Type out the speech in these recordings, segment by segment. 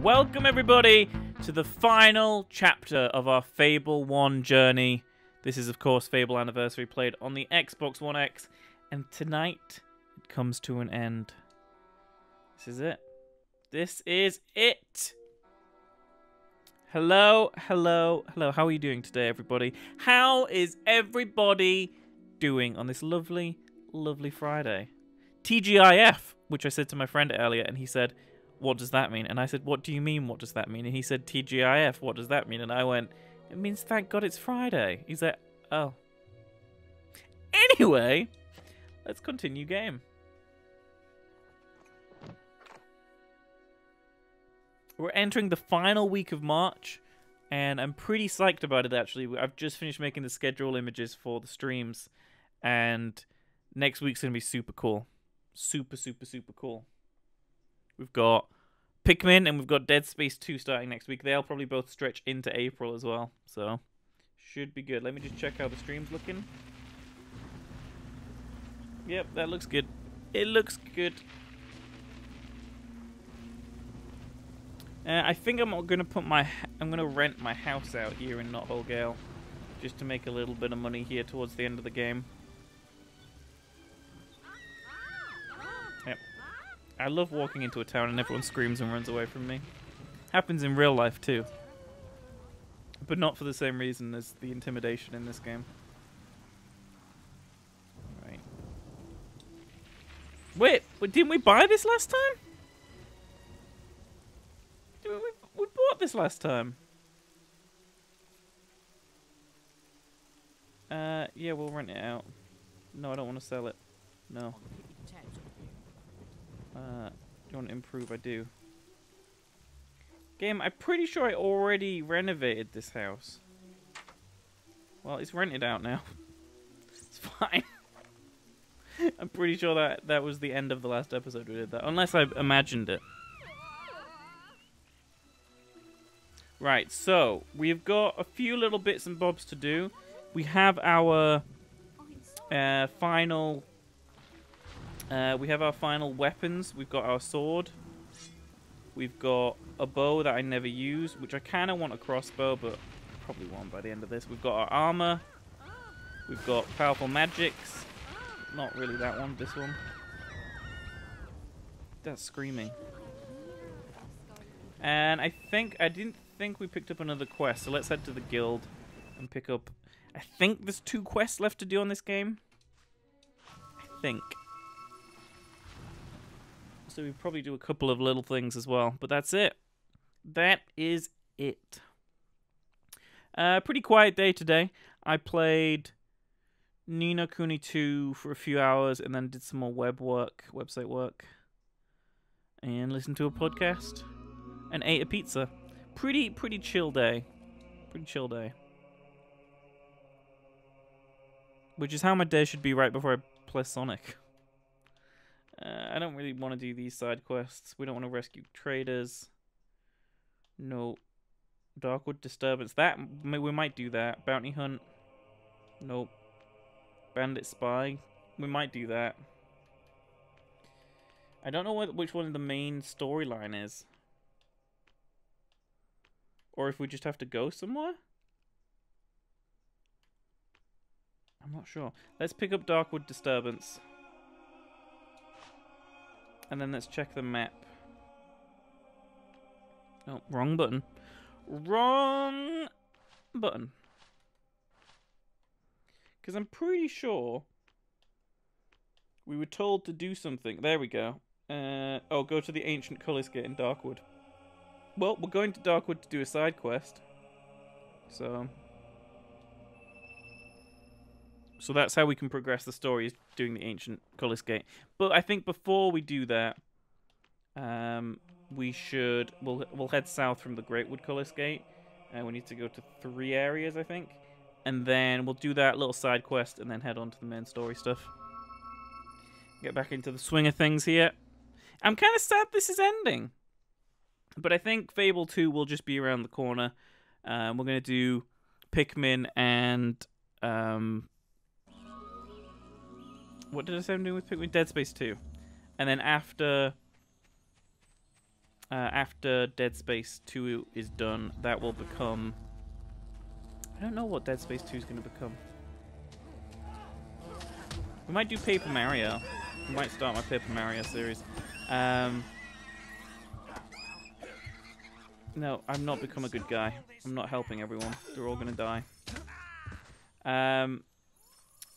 Welcome everybody to the final chapter of our Fable 1 journey. This is of course Fable Anniversary, played on the Xbox One X, and tonight it comes to an end. This is it. This is it! Hello, hello, hello. How are you doing today, everybody? How is everybody doing on this lovely, lovely Friday? TGIF, which I said to my friend earlier, and he said, what does that mean? And I said, what do you mean, what does that mean? And he said, TGIF, what does that mean? And I went, it means thank God it's Friday. He's like, oh. Anyway, let's continue game. We're entering the final week of March, and I'm pretty psyched about it, actually. I've just finished making the schedule images for the streams, and next week's going to be super cool. Super, super, super cool. We've got Pikmin and we've got Dead Space 2 starting next week. They'll probably both stretch into April as well, so should be good. Let me just check how the stream's looking. Yep, that looks good. It looks good. I think I'm gonna rent my house out here in Not Whole Gale, just to make a little bit of money here towards the end of the game. Yep. I love walking into a town and everyone screams and runs away from me. Happens in real life too, but not for the same reason as the intimidation in this game. Right. Wait, didn't we buy this last time? We bought this last time. Yeah, we'll rent it out. No, I don't want to sell it. No. Do you want to improve? I do. Game, I'm pretty sure I already renovated this house. Well, it's rented out now. It's fine. I'm pretty sure that was the end of the last episode we did that. Unless I imagined it. Right, so we've got a few little bits and bobs to do. We have our final weapons. We've got our sword. We've got a bow that I never use, which I kind of want a crossbow, but probably won't by the end of this. We've got our armor. We've got powerful magics. Not really that one, this one. That's screaming. And I didn't think we picked up another quest, so let's head to the guild and pick up... I think there's 2 quests left to do on this game. I think. So we probably do a couple of little things as well, but that's it. That is it. Pretty quiet day today. I played Ni no Kuni 2 for a few hours and then did some more website work. And listened to a podcast. And ate a pizza. Pretty chill day. Pretty chill day. Which is how my day should be right before I play Sonic. I don't really want to do these side quests. We don't want to rescue traders. No. Darkwood Disturbance. That we might do that. Bounty Hunt. Nope. Bandit Spy. We might do that. I don't know which one the main storyline is. Or if we just have to go somewhere? I'm not sure. Let's pick up Darkwood Disturbance. And then let's check the map. Oh, wrong button. Wrong button. Because I'm pretty sure we were told to do something. There we go. Oh, go to the Ancient Cullis Gate in Darkwood. Well, we're going to Darkwood to do a side quest. So that's how we can progress the story, is doing the Ancient Cullis Gate. But I think before we do that, we'll head south from the Greatwood Cullis Gate. We need to go to 3 areas, I think. And then we'll do that little side quest and then head on to the main story stuff. Get back into the swing of things here. I'm kind of sad this is ending. But I think Fable 2 will just be around the corner. We're going to do Pikmin and... what did I say I'm doing with Pikmin? Dead Space 2. And then after after Dead Space 2 is done, that will become... I don't know what Dead Space 2 is going to become. We might do Paper Mario. We might start my Paper Mario series. No, I've not become a good guy. I'm not helping everyone. They're all going to die. And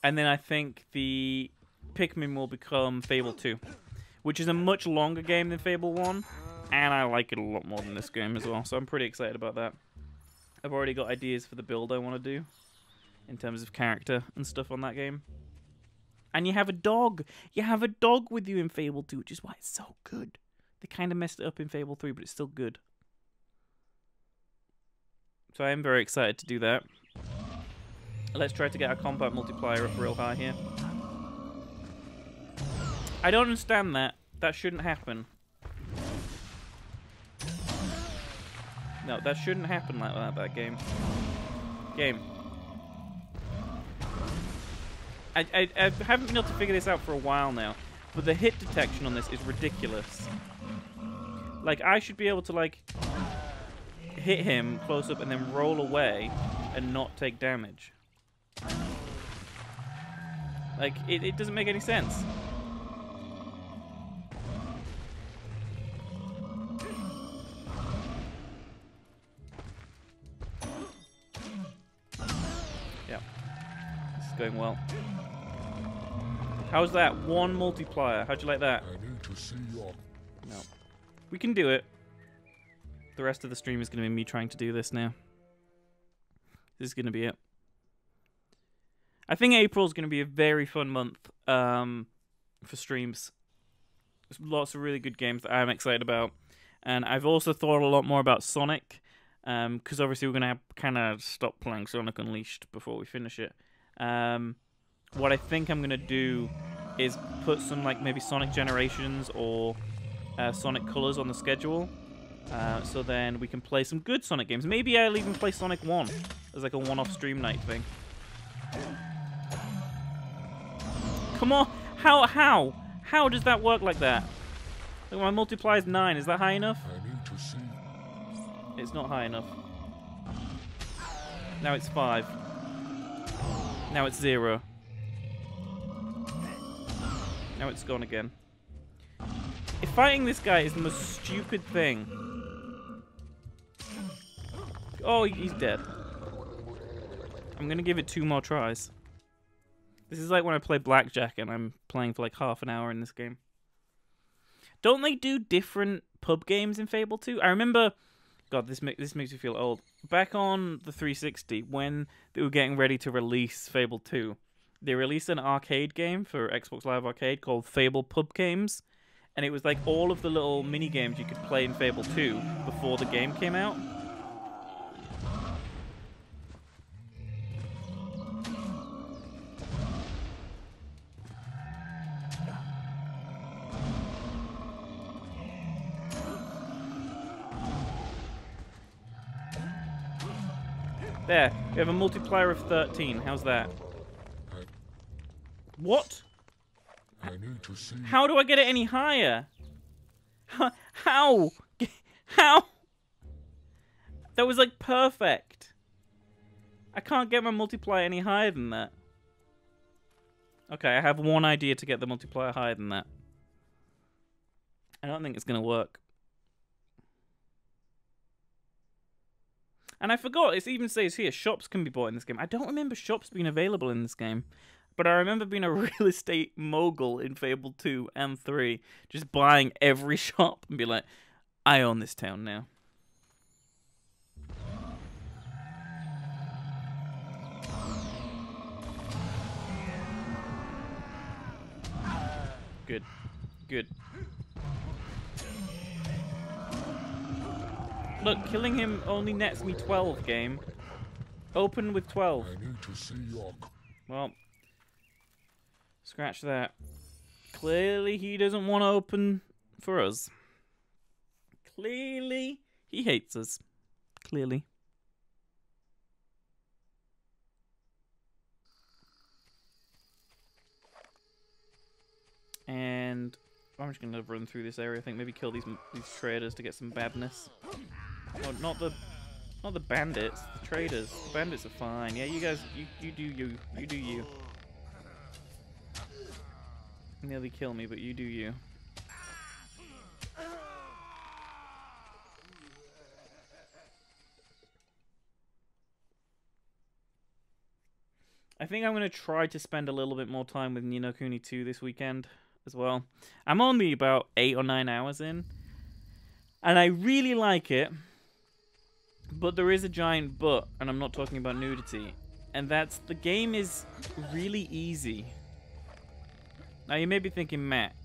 then I think the Pikmin will become Fable 2, which is a much longer game than Fable 1, and I like it a lot more than this game as well, so I'm pretty excited about that. I've already got ideas for the build I want to do in terms of character and stuff on that game. And you have a dog. You have a dog with you in Fable 2, which is why it's so good. They kind of messed it up in Fable 3, but it's still good. So I am very excited to do that. Let's try to get our combat multiplier up real high here. I don't understand that. That shouldn't happen. No, that shouldn't happen like that game. I haven't been able to figure this out for a while now, but the hit detection on this is ridiculous. Like, I should be able to, like, hit him close up and then roll away and not take damage. Like, it doesn't make any sense. Yeah. This is going well. How's that? One multiplier. How'd you like that? I need to see your... No. We can do it. The rest of the stream is going to be me trying to do this now. This is going to be it. I think April's going to be a very fun month for streams. There's lots of really good games that I'm excited about. And I've also thought a lot more about Sonic. Because obviously we're going to kind of stop playing Sonic Unleashed before we finish it. What I think I'm going to do is put some, like, maybe Sonic Generations or Sonic Colors on the schedule. So then we can play some good Sonic games. Maybe I'll even play Sonic 1 as like a one-off stream night thing. Come on! How does that work like that? Look, my multiplier is 9. Is that high enough? I need to see. It's not high enough. Now it's 5. Now it's 0. Now it's gone again. If fighting this guy is the most stupid thing. Oh, he's dead. I'm gonna give it 2 more tries. This is like when I play Blackjack and I'm playing for like half an hour in this game. Don't they do different pub games in Fable 2? I remember... God, this makes me feel old. Back on the 360, when they were getting ready to release Fable 2, they released an arcade game for Xbox Live Arcade called Fable Pub Games. And it was like all of the little mini games you could play in Fable 2 before the game came out. There, we have a multiplier of 13. How's that? What? I need to see. How do I get it any higher? How? How? That was like perfect. I can't get my multiplier any higher than that. Okay, I have one idea to get the multiplier higher than that. I don't think it's going to work. And I forgot, it even says here, shops can be bought in this game. I don't remember shops being available in this game. But I remember being a real estate mogul in Fable 2 and 3. Just buying every shop and be like, I own this town now. Good. Good. Look, killing him only nets me 12, game. Open with 12. I need to see your... Well, scratch that. Clearly he doesn't want to open for us. Clearly he hates us. Clearly. And I'm just gonna run through this area. I think maybe kill these traders to get some badness. Oh, not the bandits. The traders. The bandits are fine. Yeah, you guys, you do you. You do you. Nearly kill me, but you do you. I think I'm going to try to spend a little bit more time with Ni no Kuni 2 this weekend as well. I'm only about 8 or 9 hours in, and I really like it, but there is a giant but, and I'm not talking about nudity, and that's the game is really easy. Now you may be thinking, Matt,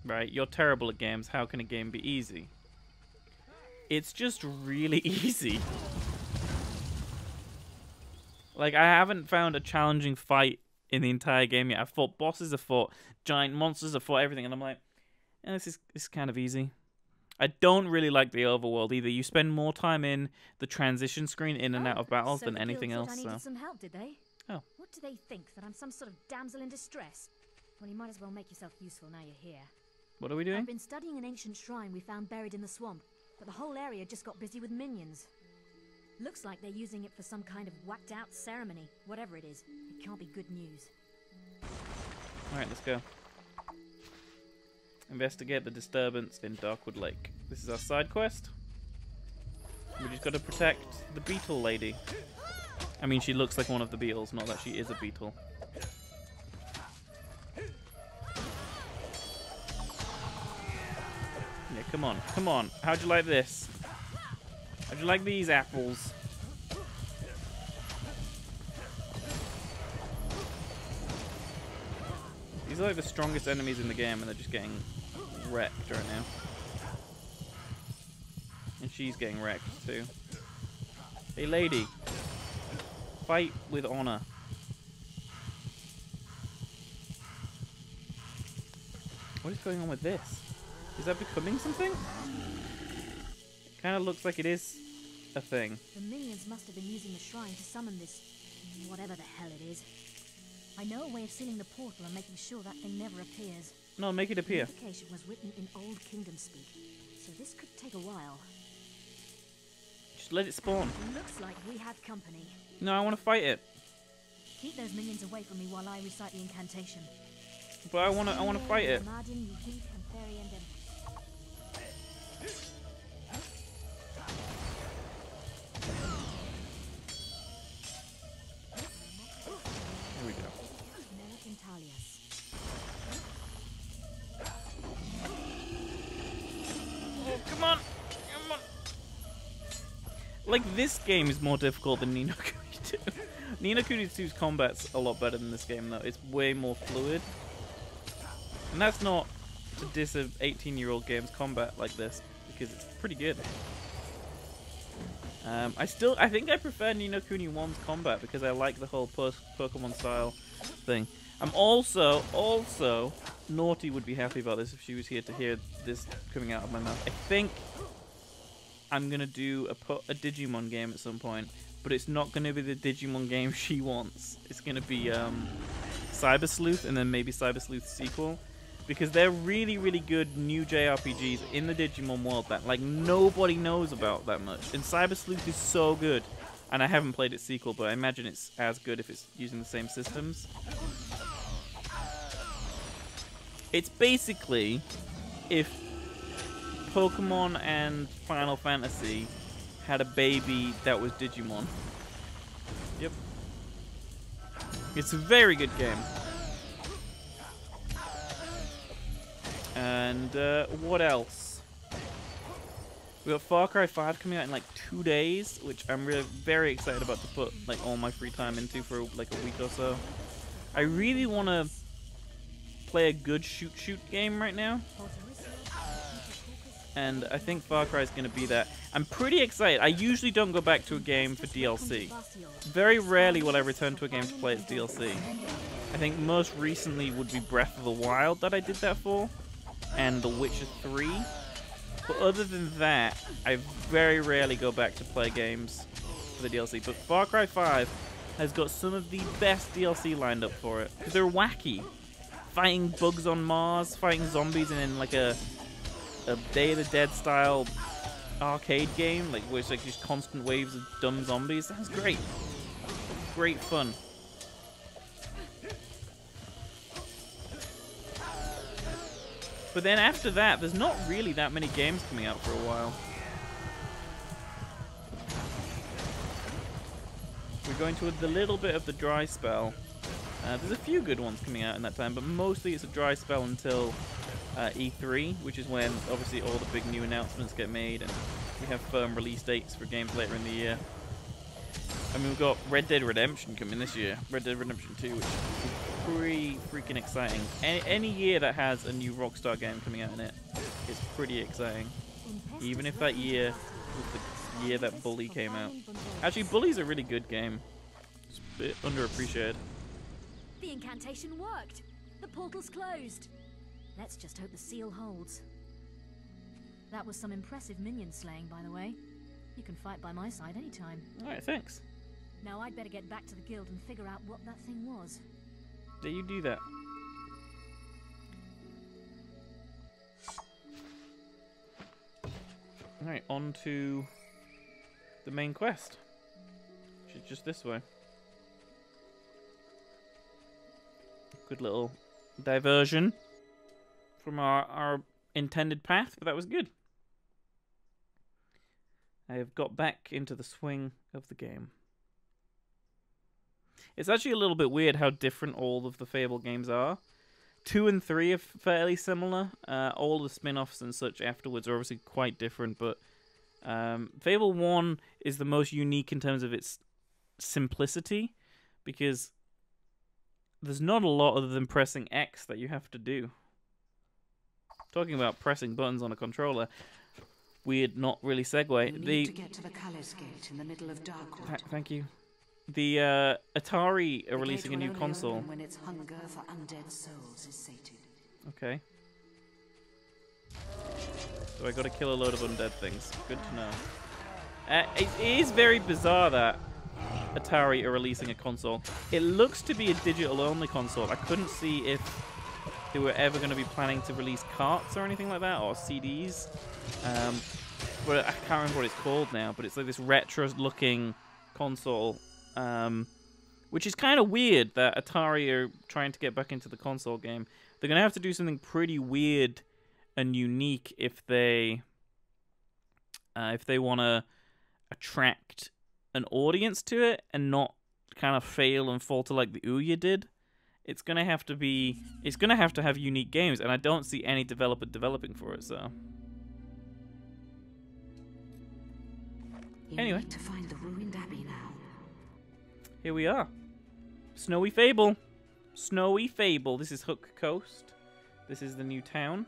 right, you're terrible at games, how can a game be easy? It's just really easy. Like, I haven't found a challenging fight in the entire game yet. I've fought bosses, I've fought giant monsters, I've fought everything, and I'm like, this is kind of easy. I don't really like the overworld either. You spend more time in the transition screen in and out of battles than anything else. I needed some help, did they? Oh. What do they think? That I'm some sort of damsel in distress? Well, you might as well make yourself useful now you're here. What are we doing? I've been studying an ancient shrine we found buried in the swamp, but the whole area just got busy with minions. Looks like they're using it for some kind of whacked-out ceremony. Whatever it is, it can't be good news. Alright, let's go. Investigate the disturbance in Darkwood Lake. This is our side quest. We just got to protect the beetle lady. I mean, she looks like one of the beetles, not that she is a beetle. Yeah, come on, come on. How'd you like this? How'd you like these apples? These are like the strongest enemies in the game, and they're just getting wrecked right now. And she's getting wrecked too. Hey lady, fight with honor. What is going on with this? Is that becoming something? It kind of looks like it is a thing. The minions must have been using the shrine to summon this, whatever the hell it is. I know a way of sealing the portal and making sure that thing never appears. No, make it appear. The notification was written in Old Kingdom speak, so this could take a while. Just let it spawn. Looks like we have company. No, I want to fight it. Keep those minions away from me while I recite the incantation. But I want to fight it. Here we go. Oh, come on! Come on! Like, this game is more difficult than Ni no Kuni 2. Ni no Kuni 2's combat's a lot better than this game, though. It's way more fluid. And that's not to diss a 18-year-old game's combat like this, because it's pretty good. I think I prefer Ni no Kuni 1's combat because I like the whole Pokemon style thing. I'm also, Naughty would be happy about this if she was here to hear this coming out of my mouth. I think I'm going to do a Digimon game at some point, but it's not going to be the Digimon game she wants. It's going to be Cyber Sleuth and then maybe Cyber Sleuth's sequel. Because they're really, really good new JRPGs in the Digimon world that like nobody knows about that much. And Cyber Sleuth is so good. And I haven't played its sequel, but I imagine it's as good if it's using the same systems. It's basically if Pokemon and Final Fantasy had a baby that was Digimon. Yep. It's a very good game. And what else? We got Far Cry 5 coming out in like 2 days, which I'm really very excited about to put like all my free time into for like a week or so. I really want to play a good shoot game right now, and I think Far Cry is going to be that. I'm pretty excited. I usually don't go back to a game for DLC. Very rarely will I return to a game to play its DLC. I think most recently would be Breath of the Wild that I did that for, and The Witcher 3. But other than that, I very rarely go back to play games for the DLC. But Far Cry 5 has got some of the best DLC lined up for it, because they're wacky. fighting bugs on Mars, fighting zombies, and in like a Day of the Dead style arcade game, like where it's like just constant waves of dumb zombies. Sounds great. Great fun. But then after that, there's not really that many games coming out for a while. We're going to a little bit of the dry spell. There's a few good ones coming out in that time, but mostly it's a dry spell until E3, which is when obviously all the big new announcements get made and we have firm release dates for games later in the year. I mean, we've got Red Dead Redemption coming this year, Red Dead Redemption 2, which is pretty freaking exciting. Any year that has a new Rockstar game coming out in it is pretty exciting. Even if that year was the year that Bully came out. Actually, Bully's a really good game. It's a bit underappreciated. The incantation worked. The portal's closed. Let's just hope the seal holds. That was some impressive minion slaying, by the way. You can fight by my side anytime. Alright, thanks. Now I'd better get back to the guild and figure out what that thing was. Do you do that? Alright, on to the main quest. Which is just this way. Good little diversion from our intended path, but that was good. I have got back into the swing of the game. It's actually a little bit weird how different all of the Fable games are. 2 and 3 are fairly similar. All the spin-offs and such afterwards are obviously quite different, but Fable 1 is the most unique in terms of its simplicity, because there's not a lot other than pressing X that you have to do. Talking about pressing buttons on a controller, weird, not really segue. You need to get to the Callis Gate in the middle of Darkwood. Thank you. The Atari are releasing a new console. When its hunger for undead souls is sated. Okay. So I got to kill a load of undead things. Good to know. It is very bizarre that Atari are releasing a console. It looks to be a digital-only console. I couldn't see if they were ever going to be planning to release carts or anything like that, or CDs. But I can't remember what it's called now. But it's like this retro-looking console. Which is kind of weird that Atari are trying to get back into the console game. They're going to have to do something pretty weird and unique if they want to attract an audience to it and not kind of fail and falter like the Ouya did. It's going to have to have unique games, and I don't see any developer developing for it, so. Anyway. You need to find the ruined abbey now. Here we are. Snowy Fable. Snowy Fable. This is Hook Coast. This is the new town.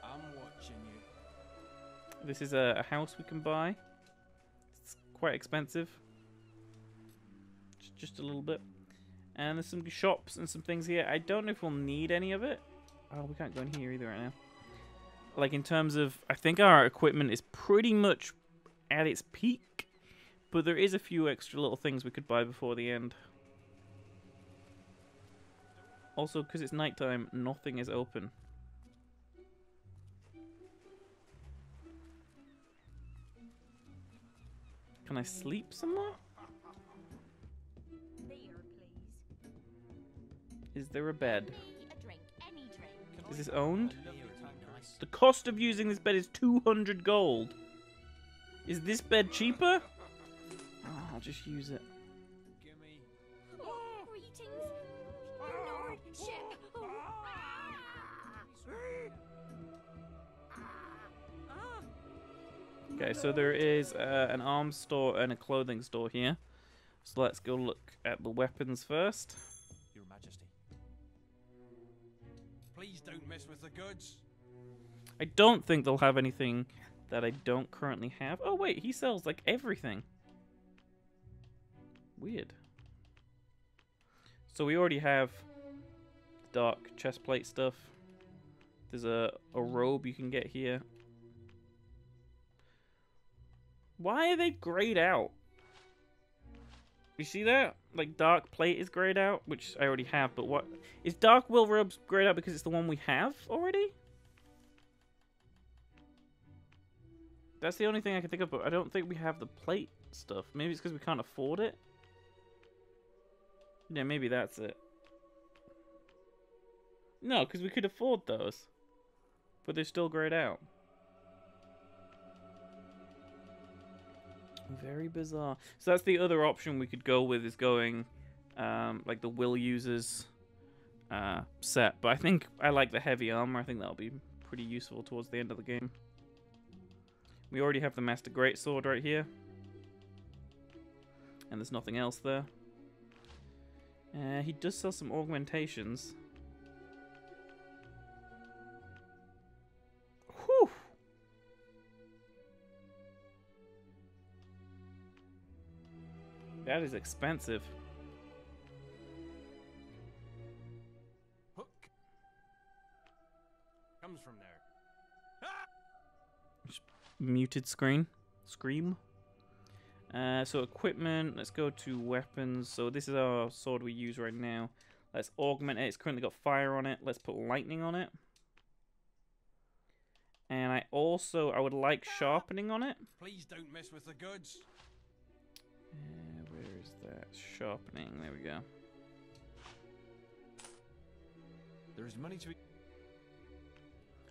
I'm watching you. This is a house we can buy. It's quite expensive. Just a little bit. And there's some shops and some things here. I don't know if we'll need any of it. Oh, we can't go in here either right now. Like, in terms of, I think our equipment is pretty much at its peak, but there is a few extra little things we could buy before the end. Also, because it's nighttime, nothing is open. Can I sleep somewhere? Is there a bed? Is this owned? The cost of using this bed is 200 gold. Is this bed cheaper? Oh, I'll just use it. Okay, so there is an arms store and a clothing store here. So let's go look at the weapons first. Your Majesty. Please don't mess with the goods. I don't think they'll have anything that I don't currently have. Oh wait, he sells like everything. Weird. So we already have dark chestplate stuff. There's a robe you can get here. Why are they grayed out? You see that? Like, Dark Plate is grayed out, which I already have, but what... Is Dark Will Robes grayed out because it's the one we have already? That's the only thing I can think of, but I don't think we have the plate stuff. Maybe it's because we can't afford it? Yeah, maybe that's it. No, because we could afford those. But they're still grayed out. Very bizarre. So that's the other option we could go with, is going like the Will Users set. But I think I like the heavy armor. I think that'll be pretty useful towards the end of the game. We already have the Master Greatsword right here. And there's nothing else there. He does sell some augmentations. Whew! That is expensive. Hook comes from there. Muted screen. Scream. So equipment, let's go to weapons. So this is our sword we use right now. Let's augment it. It's currently got fire on it. Let's put lightning on it. And I would like sharpening on it. Please don't mess with the goods. Where is that? Sharpening. There we go. There's money to be...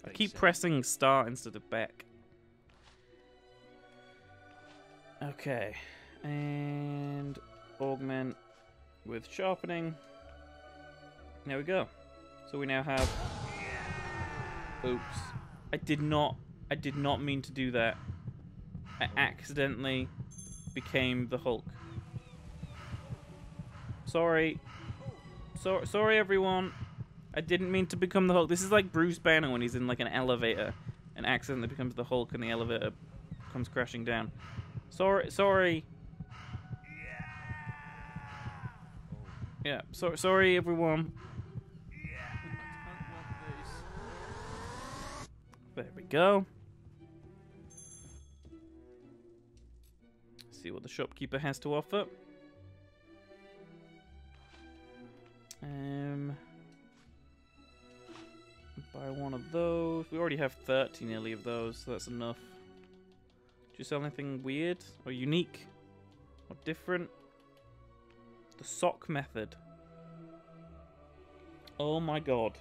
I keep pressing start instead of back. Okay. And augment with sharpening. There we go. So we now have... Oops. I did not mean to do that. I accidentally became the Hulk. Sorry. Sorry everyone. I didn't mean to become the Hulk. This is like Bruce Banner when he's in like an elevator and accidentally becomes the Hulk and the elevator comes crashing down. Sorry. Yeah, sorry everyone. There we go. See what the shopkeeper has to offer. Buy one of those. We already have 30 nearly of those, so that's enough. Do you sell anything weird or unique or different? The sock method. Oh my god.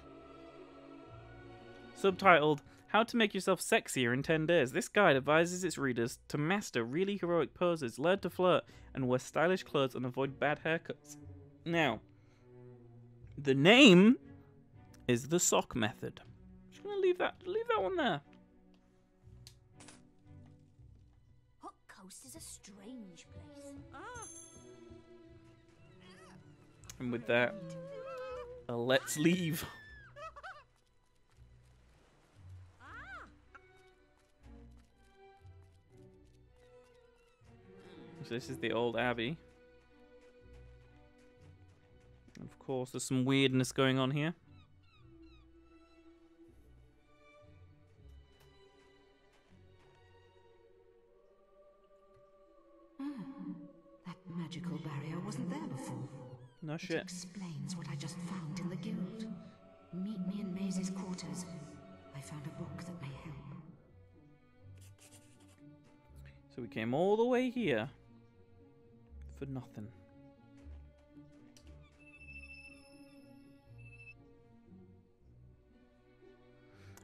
Subtitled, How to Make Yourself Sexier in 10 Days. This guide advises its readers to master really heroic poses, learn to flirt, and wear stylish clothes and avoid bad haircuts. Now, the name is the sock method. I'm just gonna leave that one there. Hook Coast is a strange place. And with that, let's leave. So this is the old Abbey. And of course, there's some weirdness going on here. That magical barrier wasn't there before. No It shit. explains what I just found in the guild. Meet me in Maisie's quarters. I found a book that may help. So we came all the way here for nothing.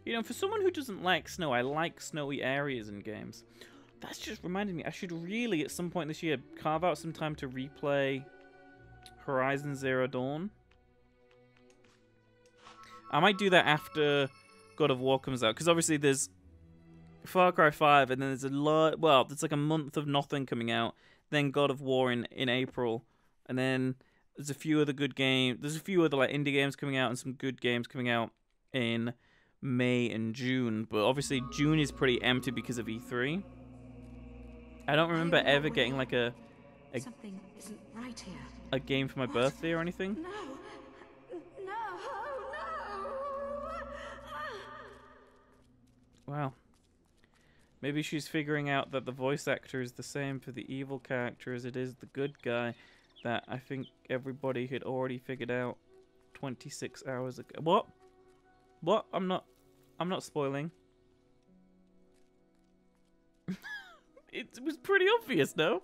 You know, for someone who doesn't like snow, I like snowy areas in games. That's just reminded me, I should really, at some point this year, carve out some time to replay Horizon Zero Dawn. I might do that after God of War comes out, because obviously there's Far Cry 5, and then there's a lot, well, there's like a month of nothing coming out, then God of War in April, and then there's a few other good games, there's a few other like indie games coming out, and some good games coming out in May and June, but obviously June is pretty empty because of E3. I don't remember ever getting like a Something isn't right here. a game for my birthday or anything. No! No! Wow. Maybe she's figuring out that the voice actor is the same for the evil character as it is the good guy. that I think everybody had already figured out 26 hours ago. What? What? I'm not spoiling. It was pretty obvious, no?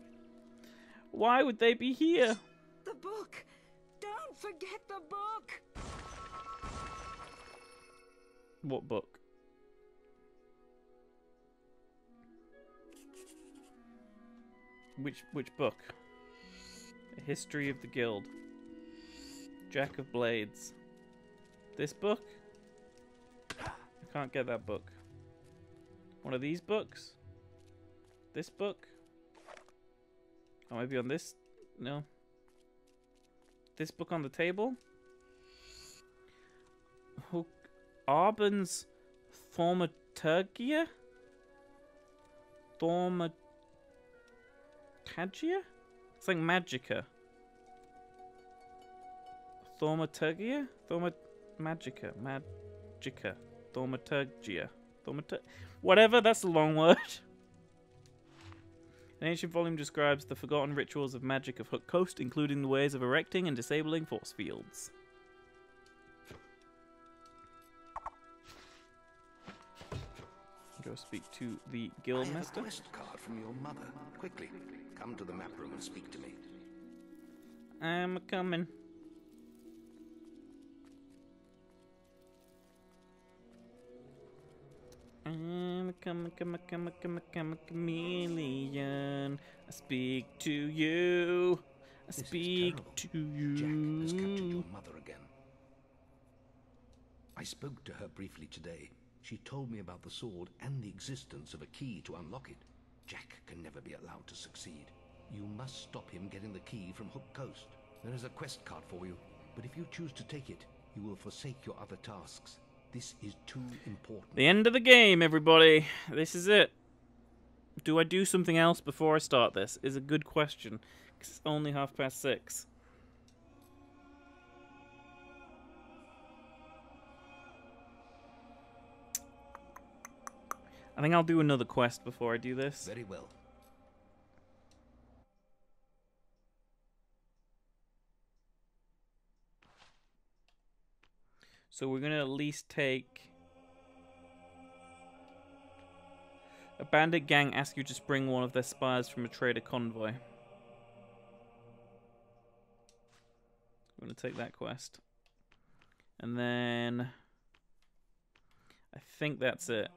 Why would they be here? The book! Don't forget the book! What book? Which book? A History of the Guild. Jack of Blades. This book? I can't get that book. One of these books? This book? Oh, maybe on this? No. This book on the table? Hook Arbon's Thaumaturgia? Thaumaturgia? It's like Magica. Thaumaturgia? Magica. Magica. Thaumaturgia. Whatever, that's a long word. An ancient volume describes the forgotten rituals of magic of Hook Coast, including the ways of erecting and disabling force fields. Go speak to the guild master. I have a quest card from your mother. Quickly, come to the map room and speak to me. I'm coming. I'm a chameleon. I speak to you. I This is speak terrible. to you. Jack has captured your mother again. I spoke to her briefly today. She told me about the sword and the existence of a key to unlock it. Jack can never be allowed to succeed. You must stop him getting the key from Hook Coast. There is a quest card for you, but if you choose to take it, you will forsake your other tasks. This is too important. The end of the game, everybody. This is it. Do I do something else before I start this? Is a good question. 'Cause it's only 6:30. I think I'll do another quest before I do this. Very well. So we're gonna at least take... A bandit gang asks you to bring one of their spies from a trader convoy. We're gonna take that quest. And then... I think that's it.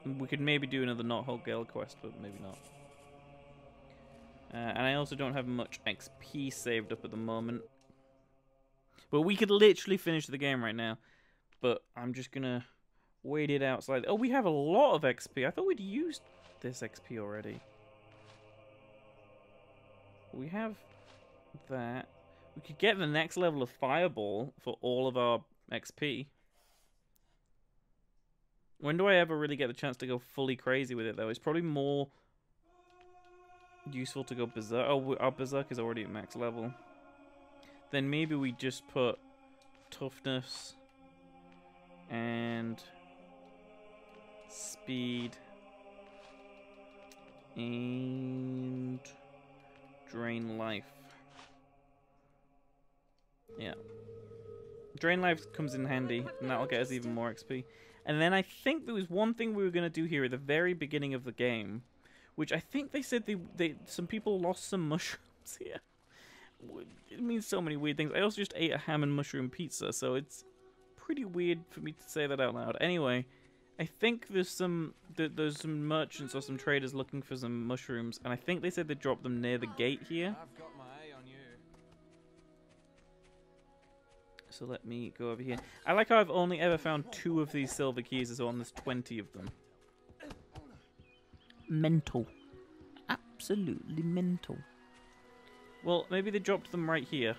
We could maybe do another Not Whole Gale quest, but maybe not. And I also don't have much XP saved up at the moment. But we could literally finish the game right now. But I'm just gonna wait it out slightly. Oh, we have a lot of XP. I thought we'd used this XP already. We have that. We could get the next level of Fireball for all of our XP. When do I ever really get the chance to go fully crazy with it, though? It's probably more useful to go Berserk. Oh, our Berserk is already at max level. Then maybe we just put Toughness and Speed and Drain Life. Yeah. Drain Life comes in handy, and that'll get us even more XP. And then I think there was one thing we were going to do here at the very beginning of the game, which I think they said some people lost some mushrooms here. It means so many weird things. I also just ate a ham and mushroom pizza, so it's pretty weird for me to say that out loud. Anyway, I think there's some merchants or some traders looking for some mushrooms, and I think they said they dropped them near the gate here. I've got my eye on you. So let me go over here. I like how I've only ever found 2 of these silver keys as well, and there's 20 of them. Mental. Absolutely mental. Well, maybe they dropped them right here.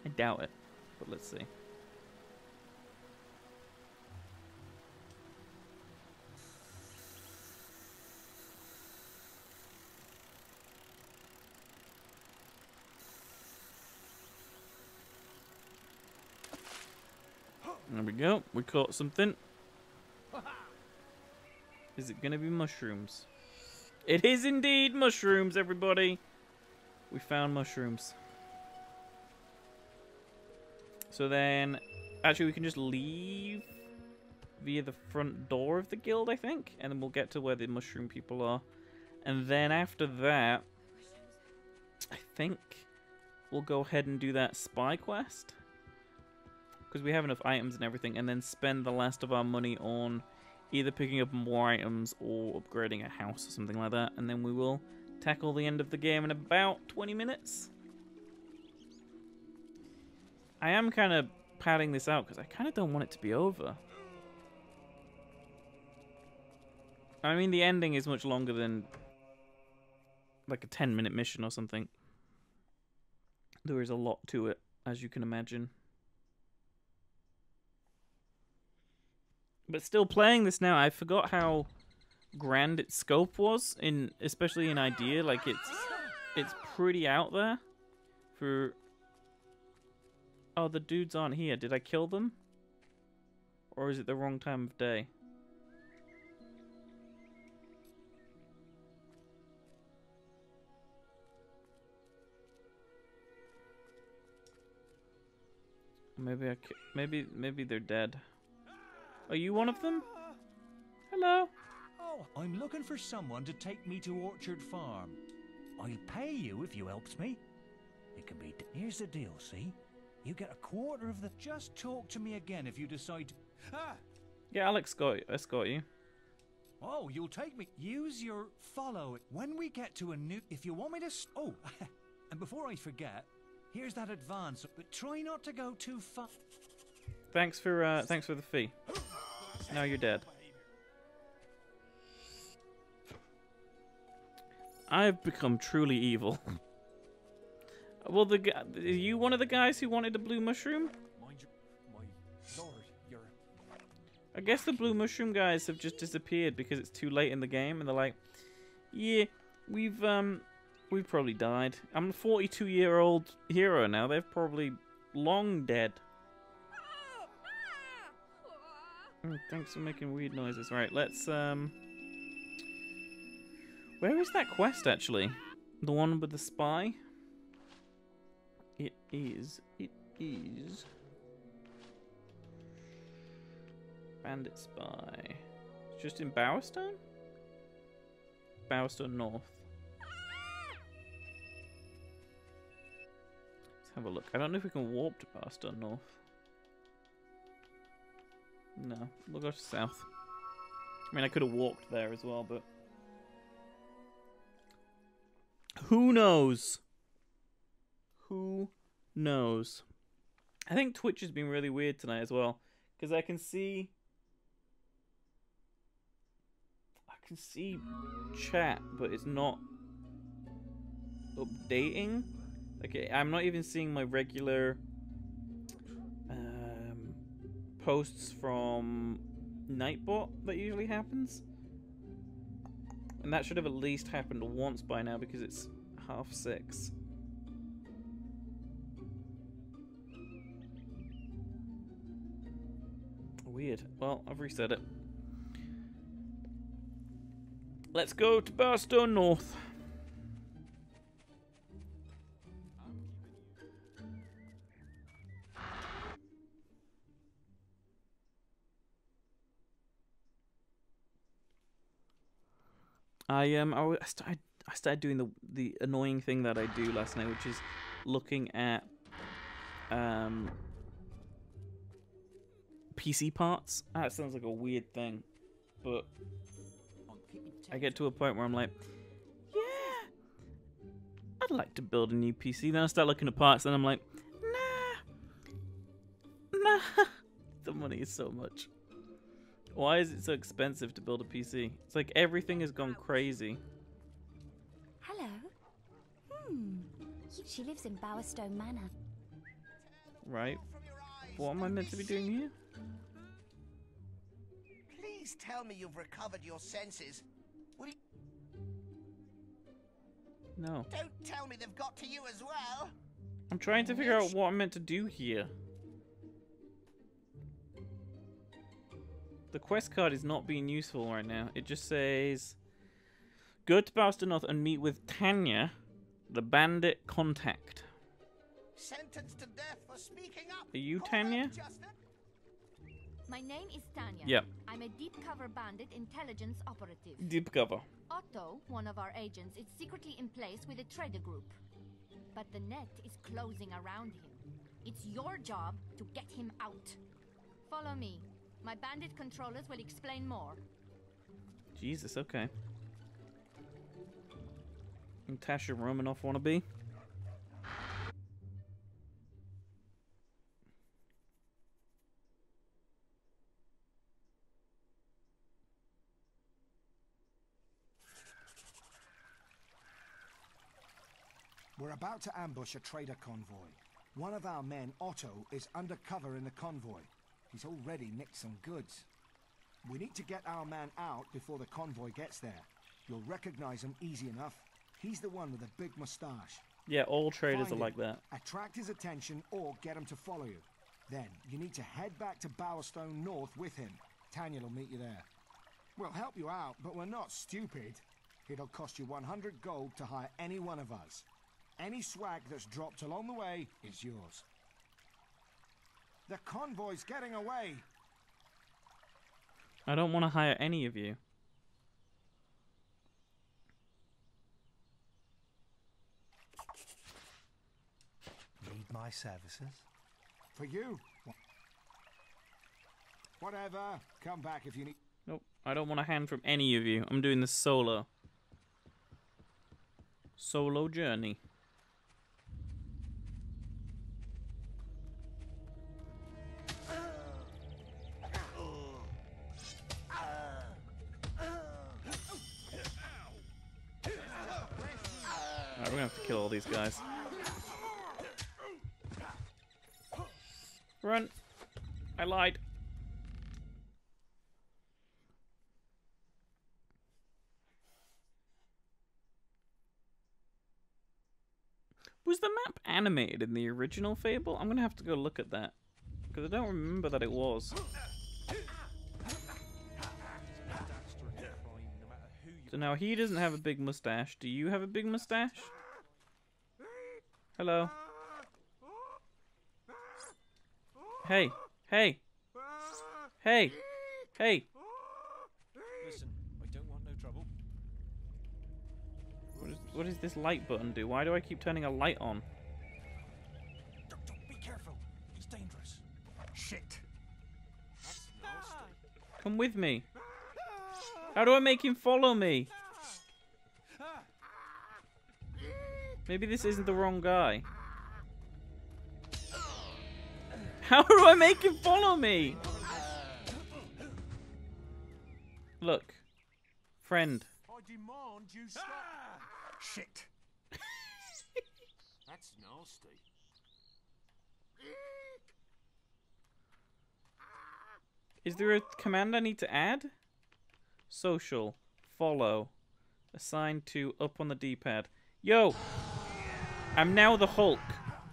I doubt it, but let's see. There we go. We caught something. Is it gonna be mushrooms? It is indeed mushrooms, everybody. We found mushrooms. So then, actually we can just leave via the front door of the guild, I think. And then we'll get to where the mushroom people are. And then after that, I think we'll go ahead and do that spy quest. Because we have enough items and everything. And then spend the last of our money on either picking up more items or upgrading a house or something like that. And then we will tackle the end of the game in about 20 minutes. I am kind of padding this out because I kind of don't want it to be over. I mean, the ending is much longer than like a 10-minute mission or something. There is a lot to it, as you can imagine. But still playing this now, I forgot how grand its scope was, especially in idea. Like it's pretty out there for. Oh, the dudes aren't here. Did I kill them? Or is it the wrong time of day? Maybe they're dead. Are you one of them? Hello. Oh, I'm looking for someone to take me to Orchard Farm. I'll pay you if you helps me. It can be. Here's the deal, see? You get a quarter of the. Just talk to me again if you decide. Ah! Yeah, I'll escort you. Oh, you'll take me. Use your follow. When we get to a new. If you want me to. Oh, and before I forget, here's that advance. But try not to go too far. Thanks for the fee. Now you're dead. I've become truly evil. Well, are you one of the guys who wanted the blue mushroom? Mind you, my lord, you're... I guess the blue mushroom guys have just disappeared because it's too late in the game, and they're like, yeah, we've probably died. I'm a 42-year-old hero now. They're probably long dead. Oh, thanks for making weird noises. Right, let's where is that quest actually? The one with the spy? It is. Bandit Spy. It's just in Bowerstone? Bowerstone North. Let's have a look. I don't know if we can warp to Bowerstone North. No, we'll go to south. I mean, I could have walked there as well, but... Who knows? Who knows? I think Twitch has been really weird tonight as well, because I can see chat, but it's not updating. Like, I'm not even seeing my regular posts from Nightbot that usually happens. And that should have at least happened once by now because it's 6:30. Weird. Well, I've reset it. Let's go to Bowerstone North. I started doing the annoying thing that I do last night, which is looking at PC parts. That sounds like a weird thing, but I get to a point where I'm like, yeah, I'd like to build a new PC. Then I start looking at parts, and I'm like, nah. The money is so much. Why is it so expensive to build a PC? It's like everything has gone crazy. Hello. She lives in Bowerstone Manor. Right. What am I meant to be doing here? Please tell me you've recovered your senses. Will you... No. Don't tell me they've got to you as well. I'm trying to figure out what I'm meant to do here. The quest card is not being useful right now. It just says, Go to Barstow North and meet with Tanya, the bandit contact. Sentenced to death for speaking up. Are you Call Tanya? that justice? My name is Tanya. Yep. I'm a deep cover bandit intelligence operative. Deep cover. Otto, one of our agents, is secretly in place with a trader group. But the net is closing around him. It's your job to get him out. Follow me. My bandit controllers will explain more. Jesus, okay. Natasha Romanoff wannabe. We're about to ambush a trader convoy. One of our men, Otto, is undercover in the convoy. He's already nicked some goods. We need to get our man out before the convoy gets there. You'll recognize him easy enough. He's the one with the big mustache. Yeah, all traders Find are like him, that. attract his attention or get him to follow you. Then you need to head back to Bowerstone North with him. Tanya will meet you there. We'll help you out, but we're not stupid. It'll cost you 100 gold to hire any one of us. Any swag that's dropped along the way is yours. The convoy's getting away. I don't want to hire any of you. Need my services? For you. Whatever. Come back if you need. Nope, I don't want a hand from any of you. I'm doing this solo. Solo journey. Alright, we're gonna have to kill all these guys. Run! I lied. Was the map animated in the original Fable? I'm gonna have to go look at that. Because I don't remember that it was. So now he doesn't have a big mustache. Do you have a big mustache? Hello? Hey! Hey! Hey! Hey! Listen, I don't want no trouble. What does this light button do? Why do I keep turning a light on? Be careful. He's dangerous. Shit. That's nasty. Come with me. How do I make him follow me? Maybe this isn't the wrong guy. How do I make him follow me? Look. Friend. I demand you stop. Shit. That's nasty. Is there a command I need to add? Social. Follow. Assigned to up on the D-pad. Yo! I'm now the Hulk.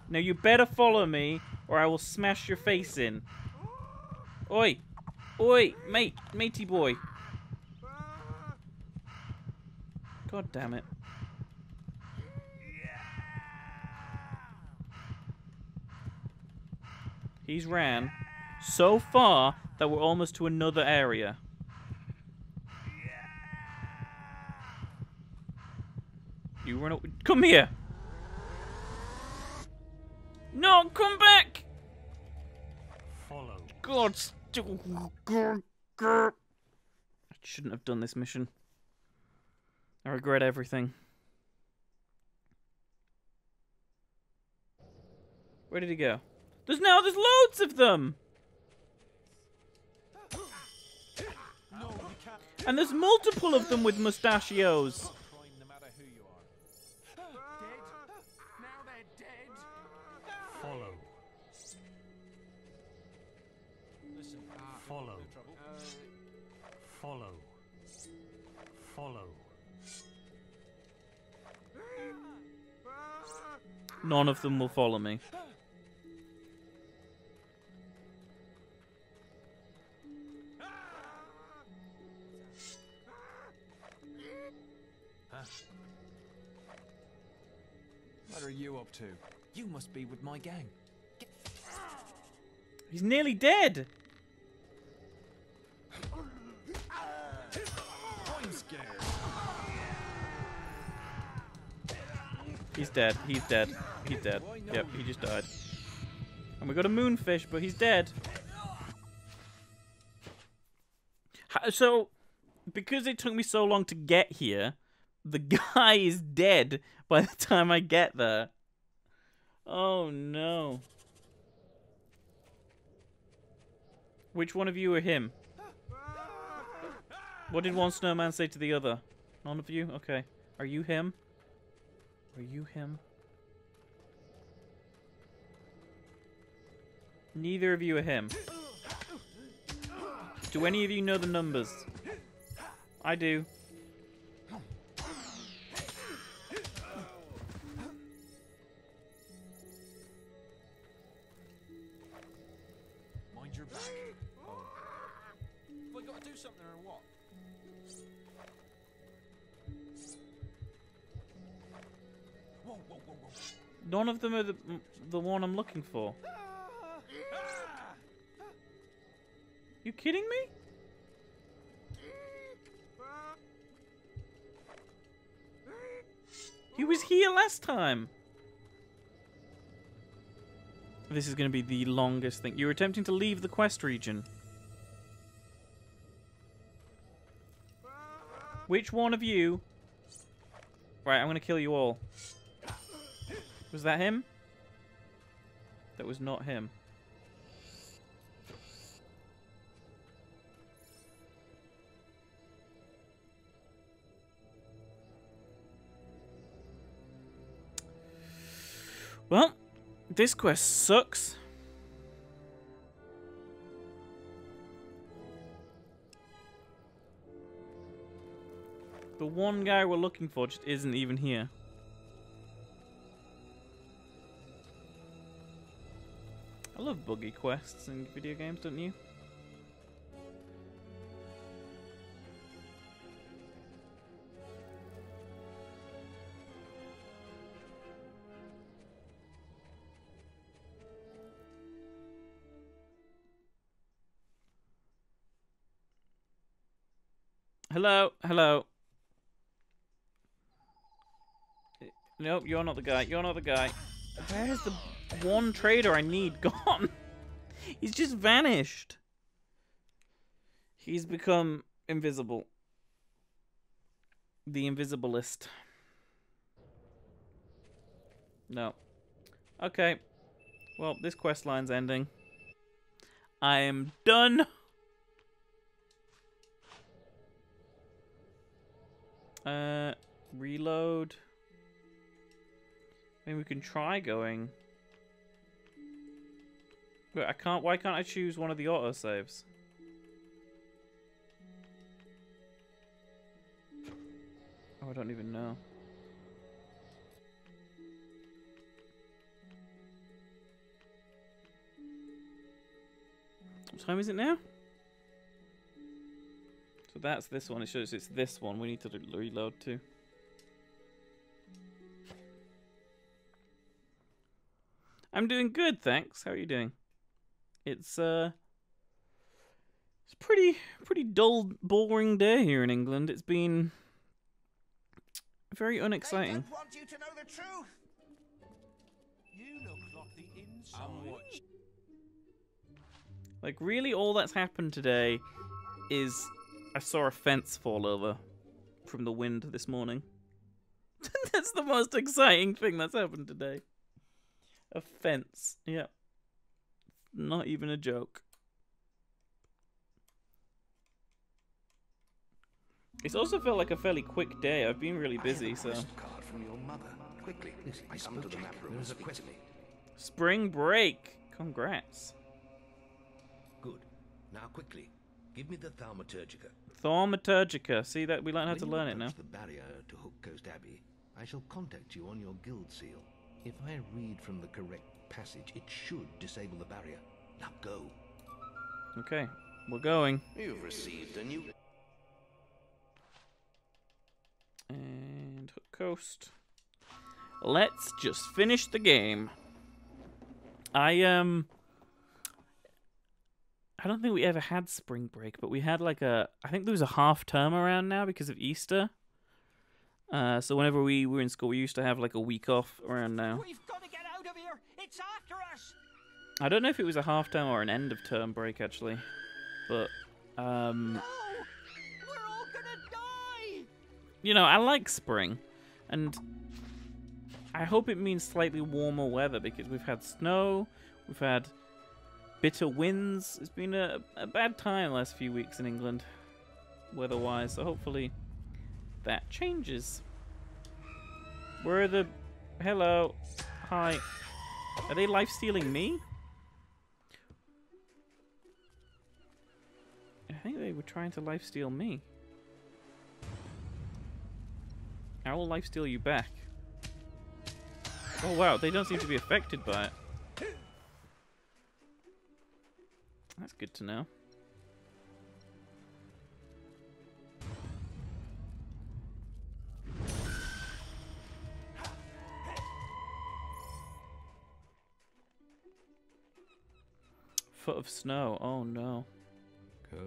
Now you better follow me or I will smash your face in. Oi! Oi! Mate! Matey boy! God damn it. He's ran so far that we're almost to another area. You run up. Come here! No, come back! Follow. God, I shouldn't have done this mission. I regret everything. Where did he go? There's loads of them! No, you can't. And there's multiple of them with mustachios. Crime no matter who you are. Dead? Now they're dead? Follow. Listen, Follow. no trouble. Follow. Follow. None of them will follow me. What are you up to? You must be with my gang. He's nearly dead. I'm scared. He's dead. He's dead. He's dead. Yep, he just died. And we got a moonfish, but he's dead. So, because it took me so long to get here, the guy is dead by the time I get there. Oh no. Which one of you are him? What did one snowman say to the other? None of you? Okay. Are you him? Are you him? Neither of you are him. Do any of you know the numbers? I do. Mind your back. Oh. Have I got to do something or what? Whoa, whoa, whoa, whoa. None of them are the one I'm looking for. You kidding me? He was here last time. This is going to be the longest thing. You're attempting to leave the quest region. Which one of you? Right, I'm going to kill you all. Was that him? That was not him. Well, this quest sucks. The one guy we're looking for just isn't even here. I love buggy quests in video games, don't you? Hello, hello. Nope, you're not the guy. You're not the guy. Where's the one trader I need gone? He's just vanished. He's become invisible. The invisiblest. No. Okay. Well, this quest line's ending. I am done. Reload. I mean, we can try going. Wait, I can't. Why can't I choose one of the autosaves? Oh, I don't even know. What time is it now? So that's this one. It shows it's this one. We need to reload too. I'm doing good, thanks. How are you doing? It's pretty dull, boring day here in England. It's been very unexciting. They don't want you to know the truth. You look like the inside. Like, really, all that's happened today is I saw a fence fall over from the wind this morning. That's the most exciting thing that's happened today. A fence. Yeah. Not even a joke. It's also felt like a fairly quick day. I've been really busy, so. Card from your mother. Quickly, I come to the map room. There's a quest. Spring break. Congrats. Good. Now quickly, give me the thaumaturgica. Thaumaturgica. See that we learn how to When you learn it now. approach the barrier to Hook Coast Abbey, I shall contact you on your guild seal. If I read from the correct passage, it should disable the barrier. Now go. Okay, we're going. You've received a new... And Hook Coast. Let's just finish the game. I don't think we ever had spring break, but we had like I think there was a half term around now because of Easter. So whenever we were in school, we used to have like a week off around now. We've got to get out of here. It's after us. I don't know if it was a half term or an end of term break actually, but No, we're all gonna die. you know, I like spring, and I hope it means slightly warmer weather because we've had snow, we've had bitter winds. It's been a bad time the last few weeks in England, weather-wise, so hopefully that changes. Where are the... Hello. Hi. Are they life-stealing me? I think they were trying to life-steal me. I will life-steal you back. Oh wow, they don't seem to be affected by it. That's good to know. Foot of snow, oh no. Well,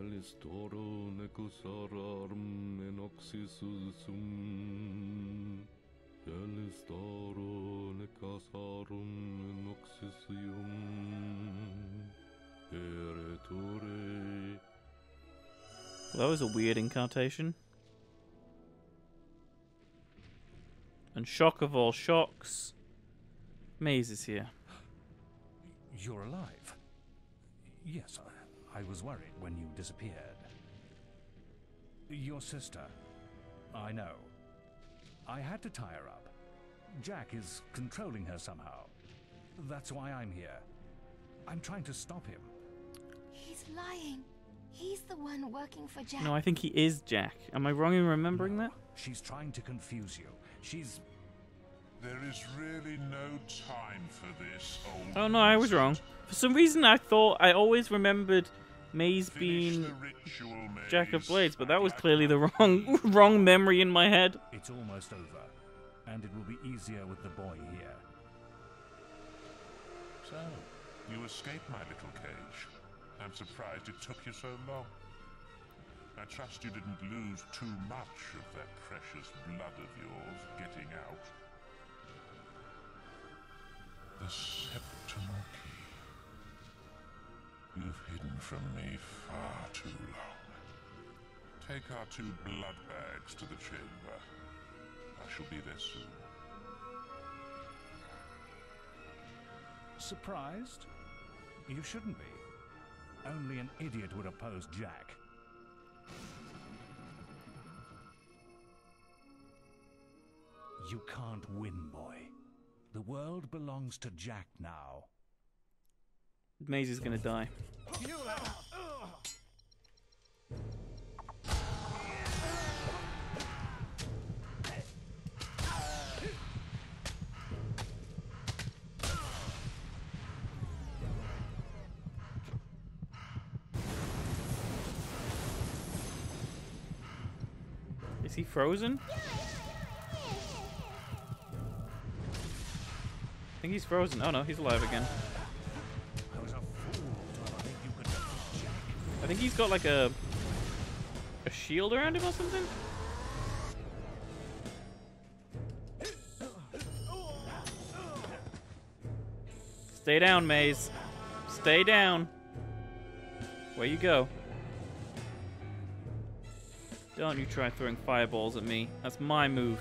that was a weird incantation. And shock of all shocks, Maze is here. You're alive. Yes, I was worried when you disappeared. Your sister. I know. I had to tie her up. Jack is controlling her somehow. That's why I'm here. I'm trying to stop him. He's lying. He's the one working for Jack. No, I think he is Jack. Am I wrong in remembering that? She's trying to confuse you. She's... There is really no time for this, old... Oh no, I was wrong. For some reason I thought I always remembered Maze being Jack of Blades, but that was clearly the wrong memory in my head. It's almost over, and it will be easier with the boy here. So, you escaped my little cage. I'm surprised it took you so long. I trust you didn't lose too much of that precious blood of yours getting out. The septimal key. You've hidden from me far too long. Take our 2 blood bags to the chamber. I shall be there soon. Surprised? You shouldn't be. Only an idiot would oppose Jack. You can't win, boy. The world belongs to Jack now. Maze is gonna die. Is he frozen? I think he's frozen. Oh no, he's alive again. I was a fool to think you could defeat Jack. I think he's got like a shield around him or something. Stay down, Maze. Stay down. Where you go? Don't you try throwing fireballs at me. That's my move.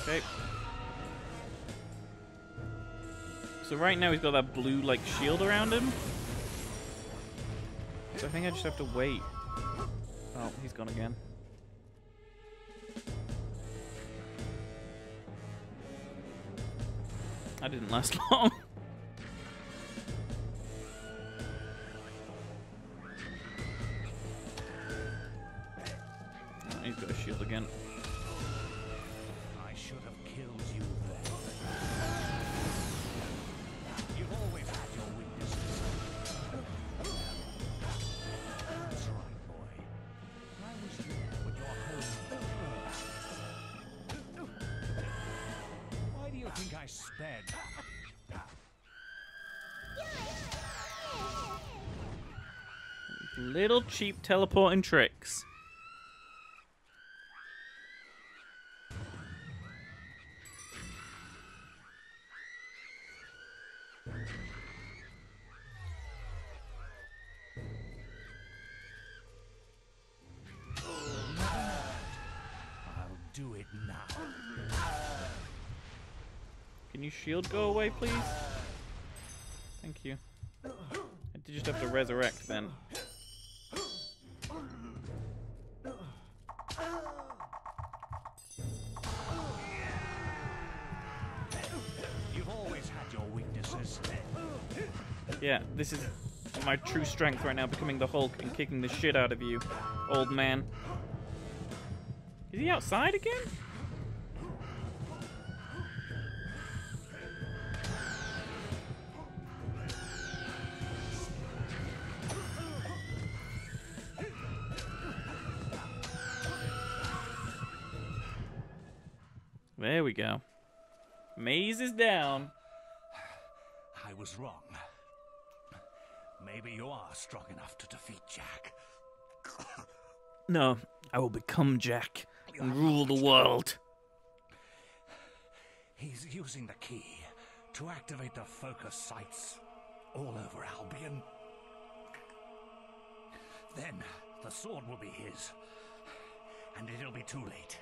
Okay. So right now he's got that blue like shield around him. So I think I just have to wait. Oh, he's gone again. That didn't last long. Oh, he's got a shield again. I should have killed you then. You've always had your weaknesses. then. Little cheap teleporting tricks. I'll do it now. Can you shield go away, please? Thank you. I did just have to resurrect then. You've always had your weaknesses. Yeah, this is my true strength right now, becoming the Hulk and kicking the shit out of you, old man. Is he outside again? There we go. Maze is down. I was wrong. Maybe you are strong enough to defeat Jack. No, I will become Jack and rule the world. He's using the key to activate the focus sites all over Albion. Then the sword will be his, and it'll be too late.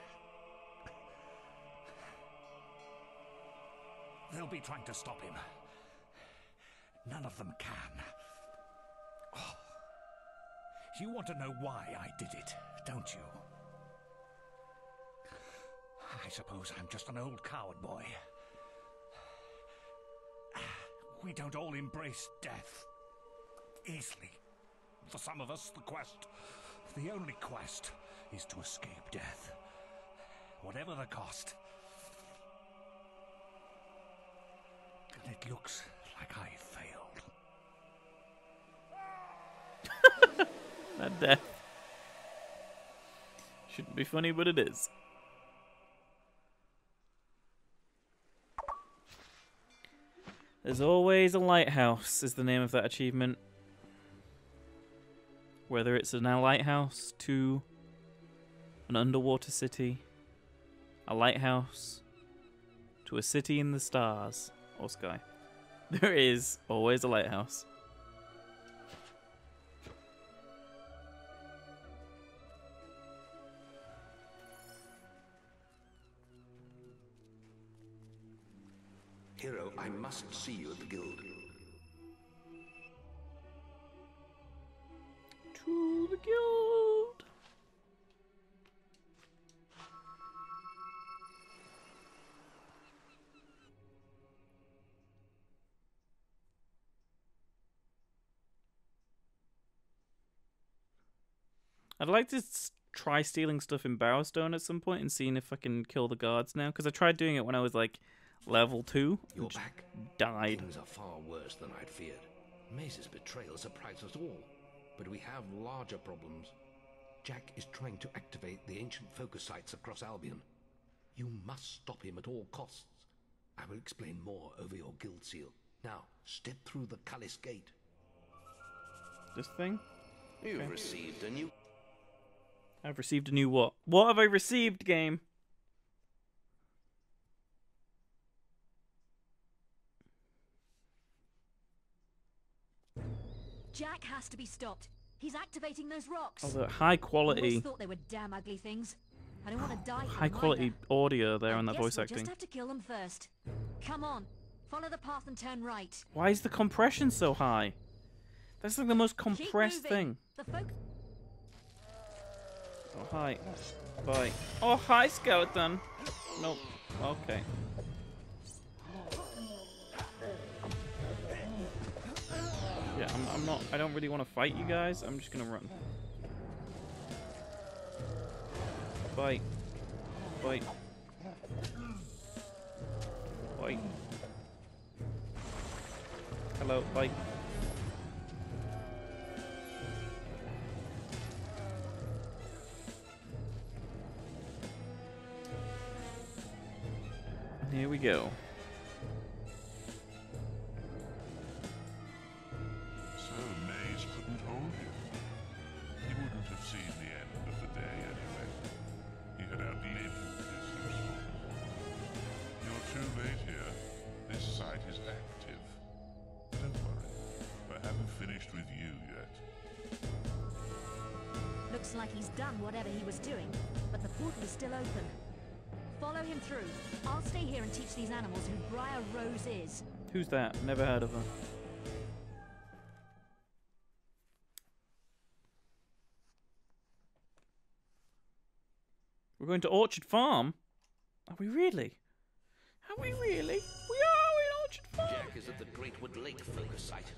They'll be trying to stop him. None of them can. Oh. You want to know why I did it, don't you? I suppose I'm just an old coward boy. We don't all embrace death easily. For some of us, the only quest, is to escape death. Whatever the cost. And it looks like I failed. That death. Shouldn't be funny, but it is. There's always a lighthouse is the name of that achievement. Whether it's a lighthouse to an underwater city, a lighthouse to a city in the stars or sky, there is always a lighthouse. Hero, I must see you at the guild. To the guild. I'd like to try stealing stuff in Bowerstone at some point and seeing if I can kill the guards now, because I tried doing it when I was like level 2. You're back. Died. Things are far worse than I'd feared. Maze's betrayal surprised us all. But we have larger problems. Jack is trying to activate the ancient focus sites across Albion. You must stop him at all costs. I will explain more over your guild seal. Now, step through the Cullis gate. This thing? You've received a new... I've received a new what? What have I received, game? Jack has to be stopped. He's activating those rocks. Oh, the high quality. I always thought they were damn ugly things. I don't want to die. High quality audio there on that voice acting. Just have to kill them first. Come on, follow the path and turn right. Why is the compression so high? That's like the most compressed thing. Oh, hi. Bye. Oh, hi, skeleton. Nope. Okay. Yeah, I'm not... I don't really want to fight you guys. I'm just gonna run. Bye. Bye. Bye. Hello. Bye. Here we go. with you yet. Looks like he's done whatever he was doing, but the portal is still open. Follow him through. I'll stay here and teach these animals who Briar Rose is. Who's that? Never heard of her. We're going to Orchard Farm? Are we really? Are we really? We are in Orchard Farm! Jack is at the Greatwood Lake focus site.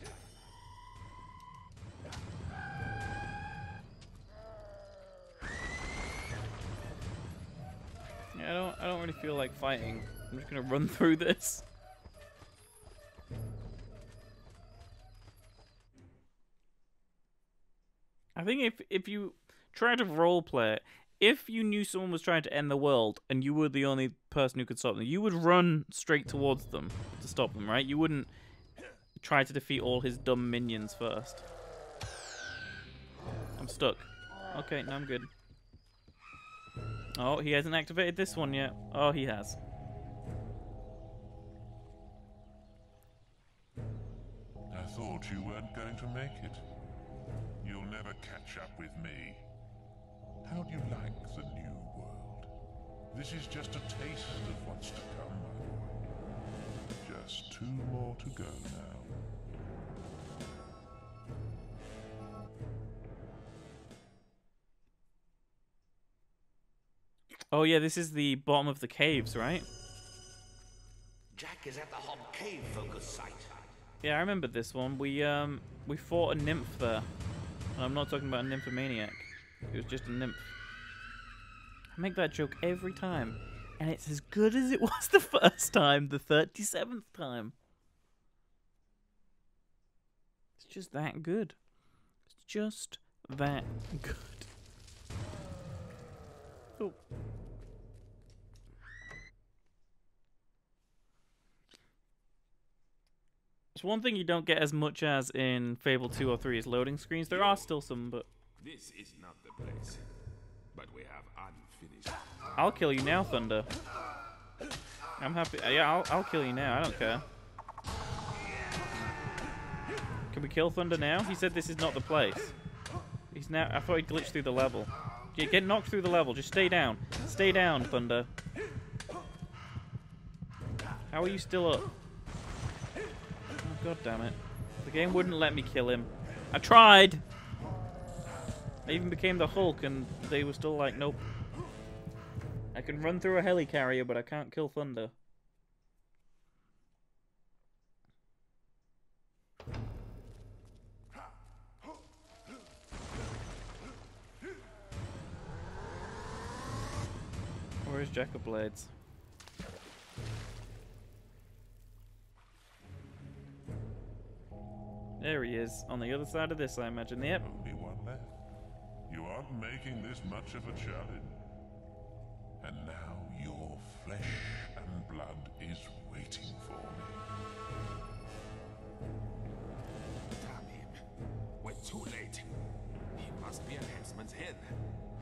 Yeah, I don't really feel like fighting. I'm just gonna run through this. I think if you try to roleplay it, if you knew someone was trying to end the world and you were the only person who could stop them, you would run straight towards them to stop them, right? You wouldn't try to defeat all his dumb minions first. I'm stuck. Okay, now I'm good. Oh, he hasn't activated this one yet. Oh, he has. I thought you weren't going to make it. You'll never catch up with me. How do you like the new world? This is just a taste of what's to come, my boy. Just 2 more to go now. Oh yeah, this is the bottom of the caves, right? Jack is at the Hob Cave focus site. Yeah, I remember this one. We fought a nymph there. And I'm not talking about a nymphomaniac. It was just a nymph. I make that joke every time. And it's as good as it was the first time, the 37th time. It's just that good. It's just that good. Oh. It's one thing you don't get as much as in Fable 2 or 3 is loading screens. There are still some, but... This is not the place. But we have unfinished. I'll kill you now, Thunder. I'm happy. Yeah, I'll kill you now. I don't care. Can we kill Thunder now? He said this is not the place. He's now... I thought he glitched through the level. Yeah, get knocked through the level. Just stay down. Stay down, Thunder. How are you still up? Oh, God damn it. The game wouldn't let me kill him. I tried! I even became the Hulk and they were still like, nope. I can run through a helicarrier, but I can't kill Thunder. Where's Jack of Blades? There he is, on the other side of this, I imagine. Yep. Only one left. You aren't making this much of a challenge. And now your flesh and blood is waiting for me. Damn him. We're too late. He must be at Hensman's Head.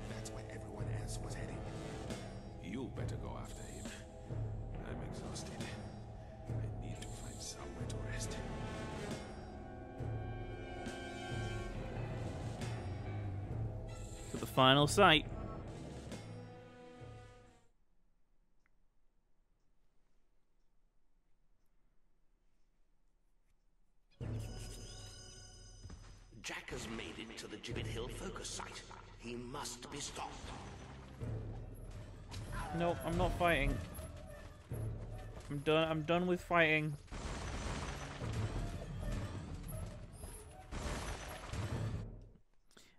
That's where everyone else was heading. You better go after him. I'm exhausted. I need to find somewhere to rest. To the final site. Jack has made it to the Gibbet Hill focus site. He must be stopped. No, I'm not fighting. I'm done with fighting.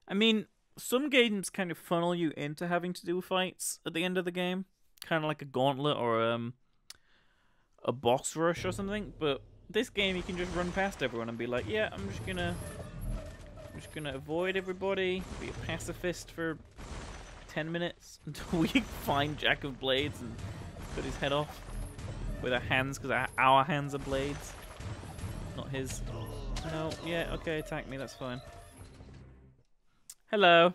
I mean, some games kind of funnel you into having to do fights at the end of the game. Kind of like a gauntlet or a boss rush or something. But this game, you can just run past everyone and be like, yeah, I'm just gonna avoid everybody, be a pacifist for 10 minutes until we find Jack of Blades and cut his head off with our hands, because our hands are blades, not his. No, yeah, okay, attack me, that's fine. Hello.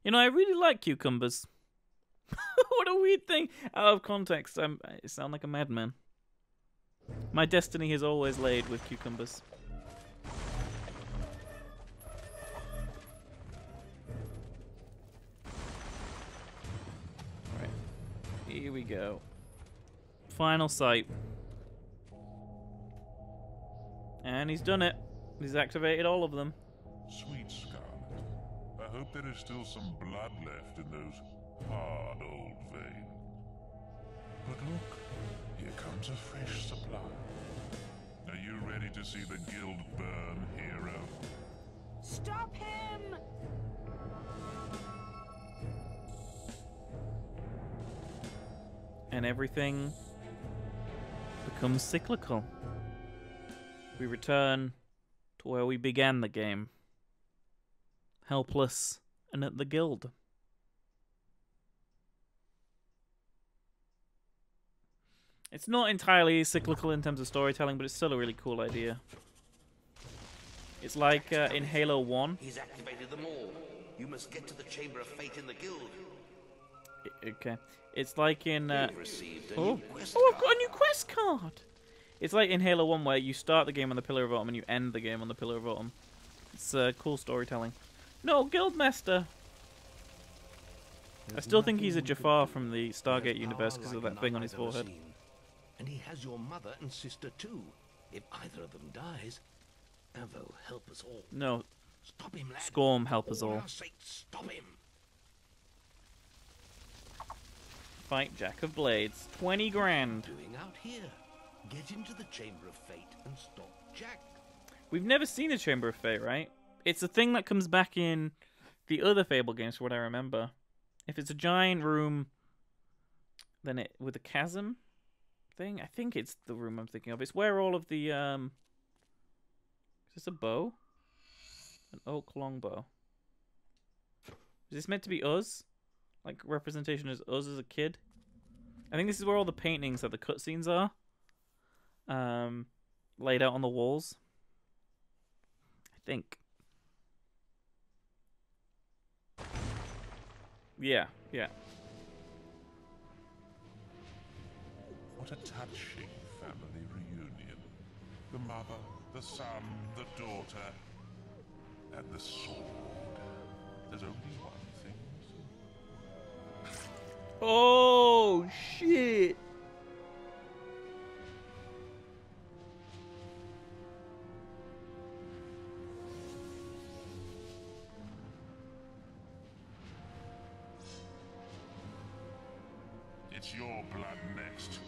You know, I really like cucumbers. What a weird thing. Out of context, I sound like a madman. My destiny is always laid with cucumbers. Here we go. Final sight. And he's done it. He's activated all of them. Sweet Scarlet, I hope there is still some blood left in those hard old veins. But look, here comes a fresh supply. Are you ready to see the guild burn, hero? Stop him! And everything becomes cyclical. We return to where we began the game. Helpless and at the guild. It's not entirely cyclical in terms of storytelling, but it's still a really cool idea. It's like in Halo 1. He's activated them all. You must get to the Chamber of Fate in the guild. Okay. It's like in... You've received a oh, new quest I've got a new quest card! It's like in Halo 1 where you start the game on the Pillar of Autumn and you end the game on the Pillar of Autumn. It's cool storytelling. No, Guildmaster! I still think he's a Jafar from the Stargate universe because of that thing on his forehead. And he has your mother and sister too. If either of them dies, Avo, help us all. No. Stop him, lad. Scorm, help us all. For our sake, stop him. Fight Jack of Blades. 20 grand. Doing out here. Get into the Chamber of Fate and stop Jack. We've never seen a Chamber of Fate, right? It's a thing that comes back in the other Fable games, for what I remember. If it's a giant room, then it with a chasm thing. I think it's the room I'm thinking of. It's where all of the is this a bow? An oak longbow. Is this meant to be us? Like representation as us as a kid? I think this is where all the paintings that the cutscenes are. Laid out on the walls. I think. Yeah, yeah. What a touching family reunion. The mother, the son, the daughter, and the sword. There's only one thing missing. Oh, shit! It's your blood next.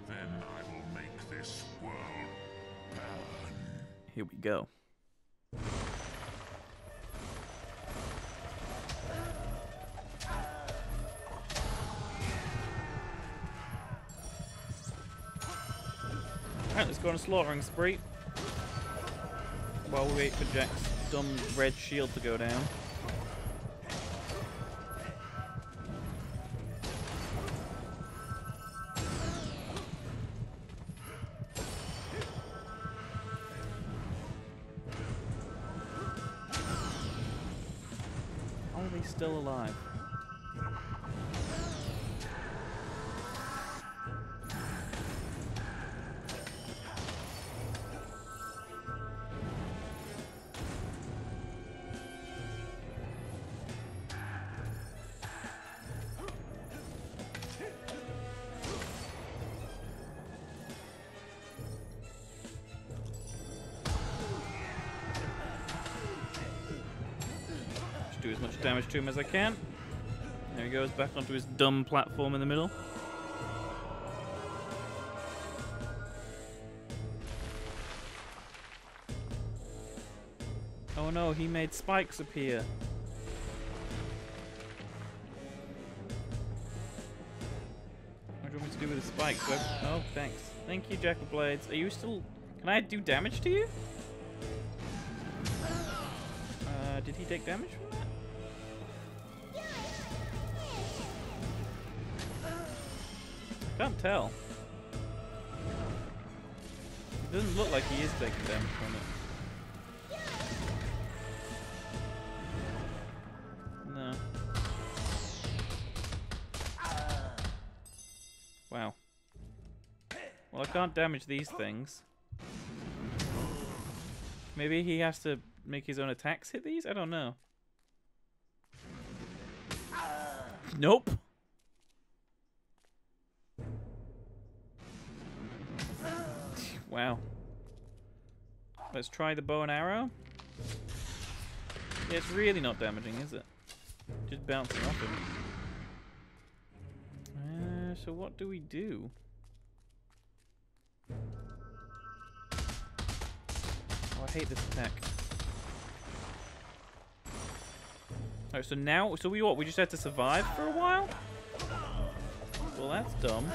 Then I will make this world burn. Here we go. Alright, let's go on a slaughtering spree. While we wait for Jack's dumb red shield to go down. Still alive. Do as much damage to him as I can. There he goes, back onto his dumb platform in the middle. Oh no, he made spikes appear. What do you want me to do with the spikes? Oh, thanks. Thank you, Jack of Blades. Are you still... Can I do damage to you? Did he take damage from that? Can't tell. It doesn't look like he is taking damage from it. No. Wow. Well, I can't damage these things. Maybe he has to make his own attacks hit these? I don't know. Nope. Let's try the bow and arrow. Yeah, it's really not damaging, is it? Just bouncing off him. So what do we do? Oh, I hate this attack. Alright, so now, we just had to survive for a while? Well, that's dumb.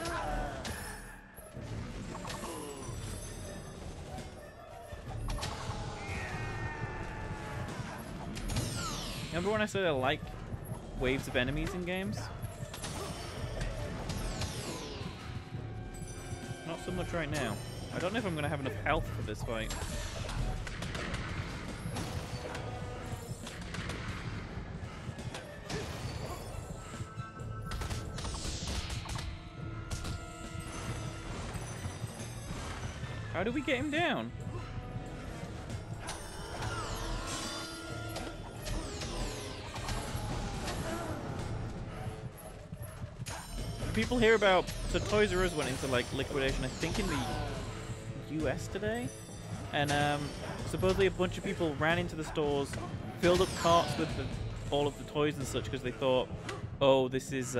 Remember when I said I like waves of enemies in games? Not so much right now. I don't know if I'm going to have enough health for this fight. How do we get him down? People hear about, so Toys R Us went into like liquidation, I think in the US today, and supposedly a bunch of people ran into the stores, filled up carts with all of the toys and such because they thought, oh, this is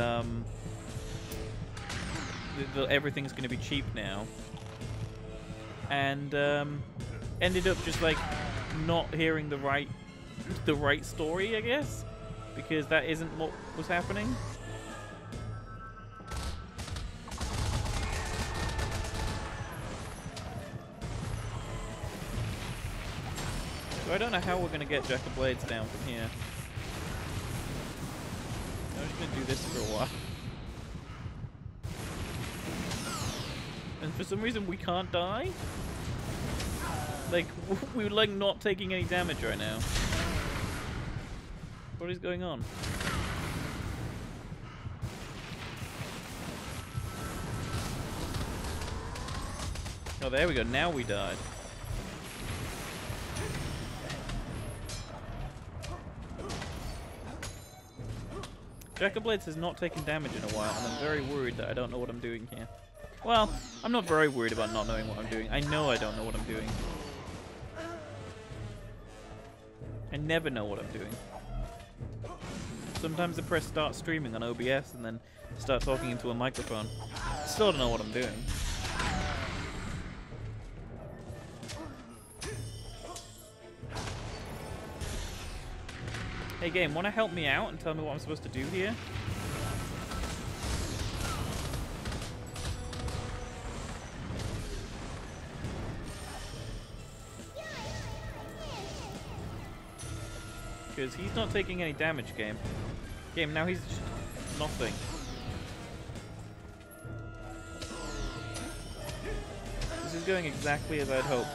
everything's going to be cheap now, and ended up just like not hearing the right story, I guess, because that isn't what was happening. So I don't know how we're going to get Jack of Blades down from here. I'm just going to do this for a while. And for some reason we can't die. Like, we're like not taking any damage right now. What is going on? Oh, there we go. Now we died. Jack of Blades has not taken damage in a while, and I'm very worried that I don't know what I'm doing here. Well, I'm not very worried about not knowing what I'm doing. I know I don't know what I'm doing. I never know what I'm doing. Sometimes I press start streaming on OBS and then start talking into a microphone. I still don't know what I'm doing. Hey game, wanna help me out and tell me what I'm supposed to do here? Because he's not taking any damage, game. Game, now he's just nothing. This is going exactly as I'd hoped.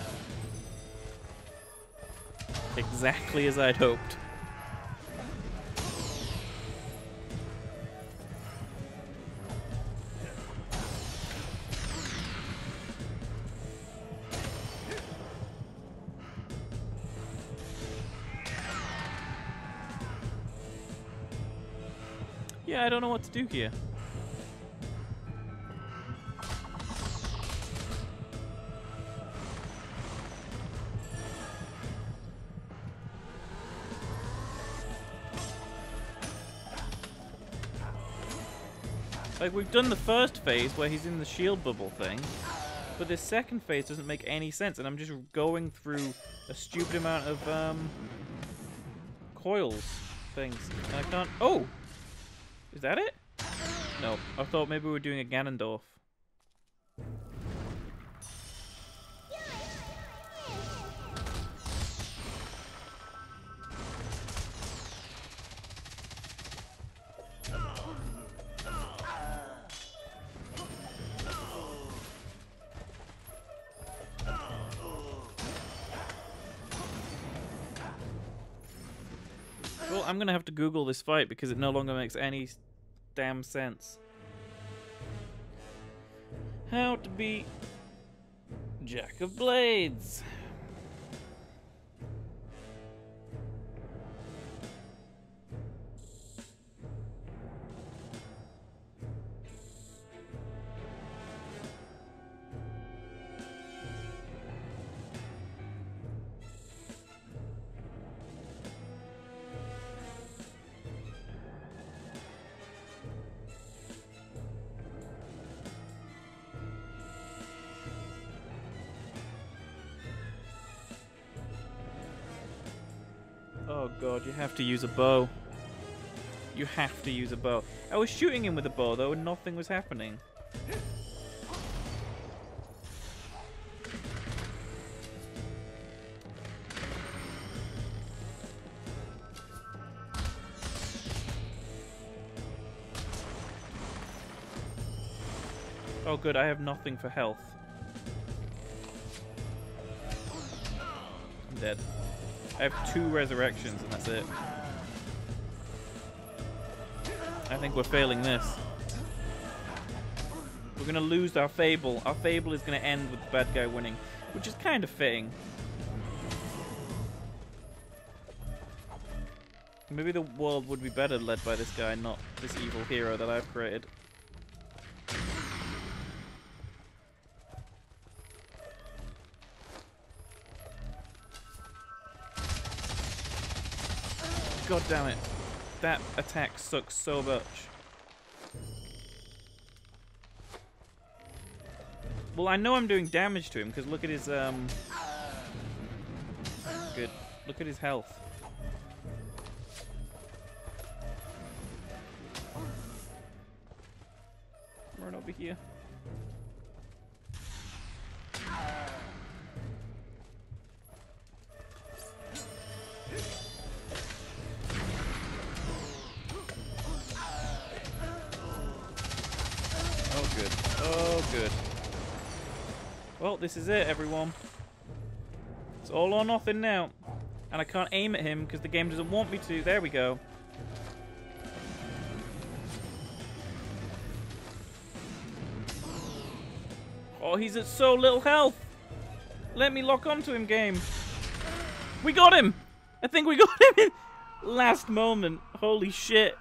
Exactly as I'd hoped. Yeah, I don't know what to do here. Like, we've done the first phase where he's in the shield bubble thing, but this second phase doesn't make any sense, and I'm just going through a stupid amount of coils things. And I can't. Oh! Is that it? No, I thought maybe we were doing a Ganondorf. Well, I'm gonna have to Google this fight because it no longer makes any damn sense. How to beat Jack of Blades. Oh god, you have to use a bow. You have to use a bow. I was shooting him with a bow though and nothing was happening. Oh good, I have nothing for health. I'm dead. I have 2 resurrections and that's it. I think we're failing this. We're gonna lose our Fable. Our Fable is gonna end with the bad guy winning, which is kind of fitting. Maybe the world would be better led by this guy, not this evil hero that I've created. God damn it. That attack sucks so much. Well, I know I'm doing damage to him because look at his good. Look at his health. Run over here. Oh good. Oh good. Well, this is it, everyone. It's all or nothing now. And I can't aim at him because the game doesn't want me to. There we go. Oh, he's at so little health. Let me lock onto him, game. We got him. I think we got him in last moment. Holy shit.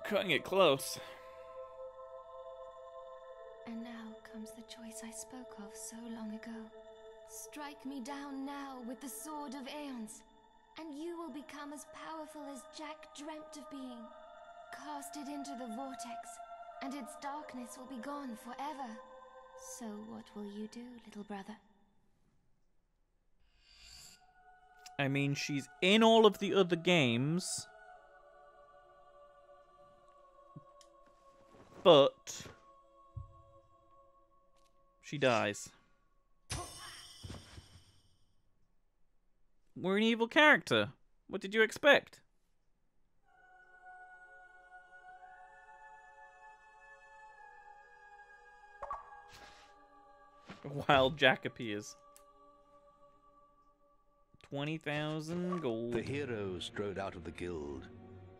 Cutting it close. And now comes the choice I spoke of so long ago. Strike me down now with the sword of Aeons, and you will become as powerful as Jack dreamt of being. Cast it into the vortex, and its darkness will be gone forever. So what will you do, little brother? I mean, she's in all of the other games. But she dies. We're an evil character. What did you expect? Wild Jack appears. 20,000 gold. The hero strode out of the guild,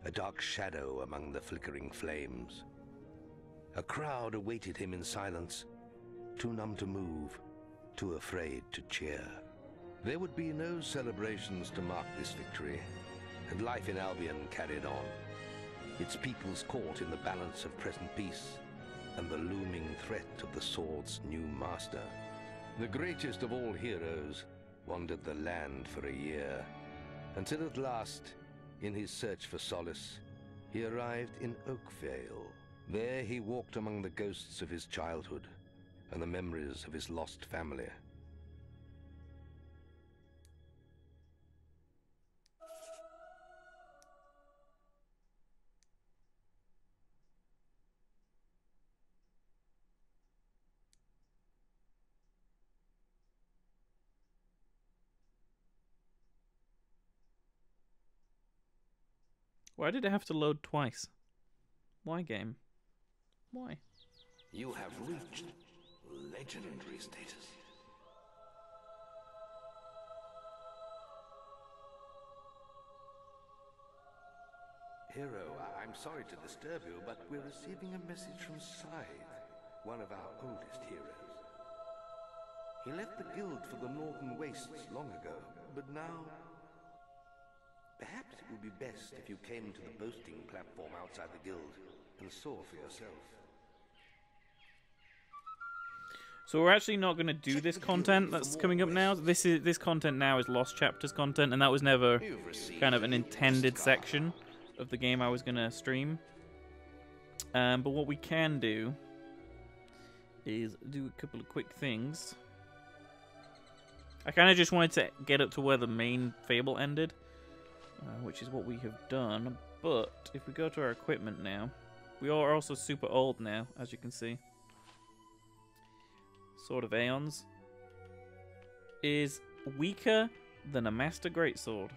a dark shadow among the flickering flames. A crowd awaited him in silence, too numb to move, too afraid to cheer. There would be no celebrations to mark this victory, and life in Albion carried on, its peoples caught in the balance of present peace and the looming threat of the sword's new master. The greatest of all heroes wandered the land for a year, until at last, in his search for solace, he arrived in Oakvale. There he walked among the ghosts of his childhood and the memories of his lost family. Why did it have to load twice? Why, game? Why? You have reached legendary status. Hero, I'm sorry to disturb you, but we're receiving a message from Scythe, one of our oldest heroes. He left the guild for the Northern Wastes long ago, but now... Perhaps it would be best if you came to the boasting platform outside the guild and saw for yourself. So we're actually not going to do this content that's coming up now. This content now is Lost Chapters content, and that was never kind of an intended section of the game I was going to stream. But what we can do is do a couple of quick things. I kind of just wanted to get up to where the main Fable ended, which is what we have done. But if we go to our equipment now, we are also super old now, as you can see. Sword of Aeons is weaker than a Master Greatsword.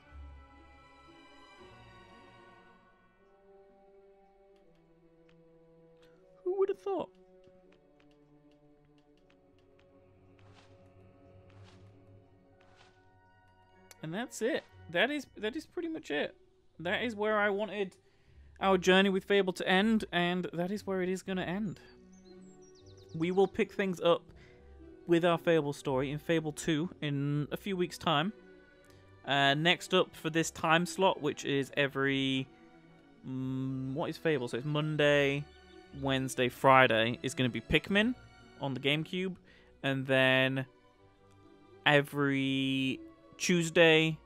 Who would have thought? And that's it. That is pretty much it. That is where I wanted our journey with Fable to end, and that is where it is going to end. We will pick things up with our Fable story in Fable 2 in a few weeks' time. Next up for this time slot, which is every... what is Fable? So it's Monday, Wednesday, Friday, is going to be Pikmin on the GameCube. And then every Tuesday,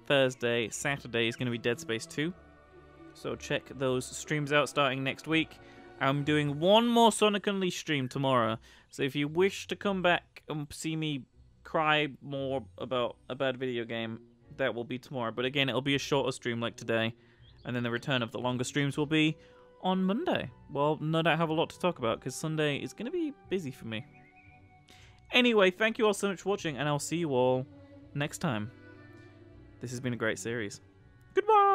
Thursday, Saturday is going to be Dead Space 2. So check those streams out starting next week. I'm doing one more Sonic Unleashed stream tomorrow. So if you wish to come back and see me cry more about a bad video game, that will be tomorrow. But again, it'll be a shorter stream like today. And then the return of the longer streams will be on Monday. Well, no doubt have a lot to talk about because Sunday is going to be busy for me. Anyway, thank you all so much for watching, and I'll see you all next time. This has been a great series. Goodbye!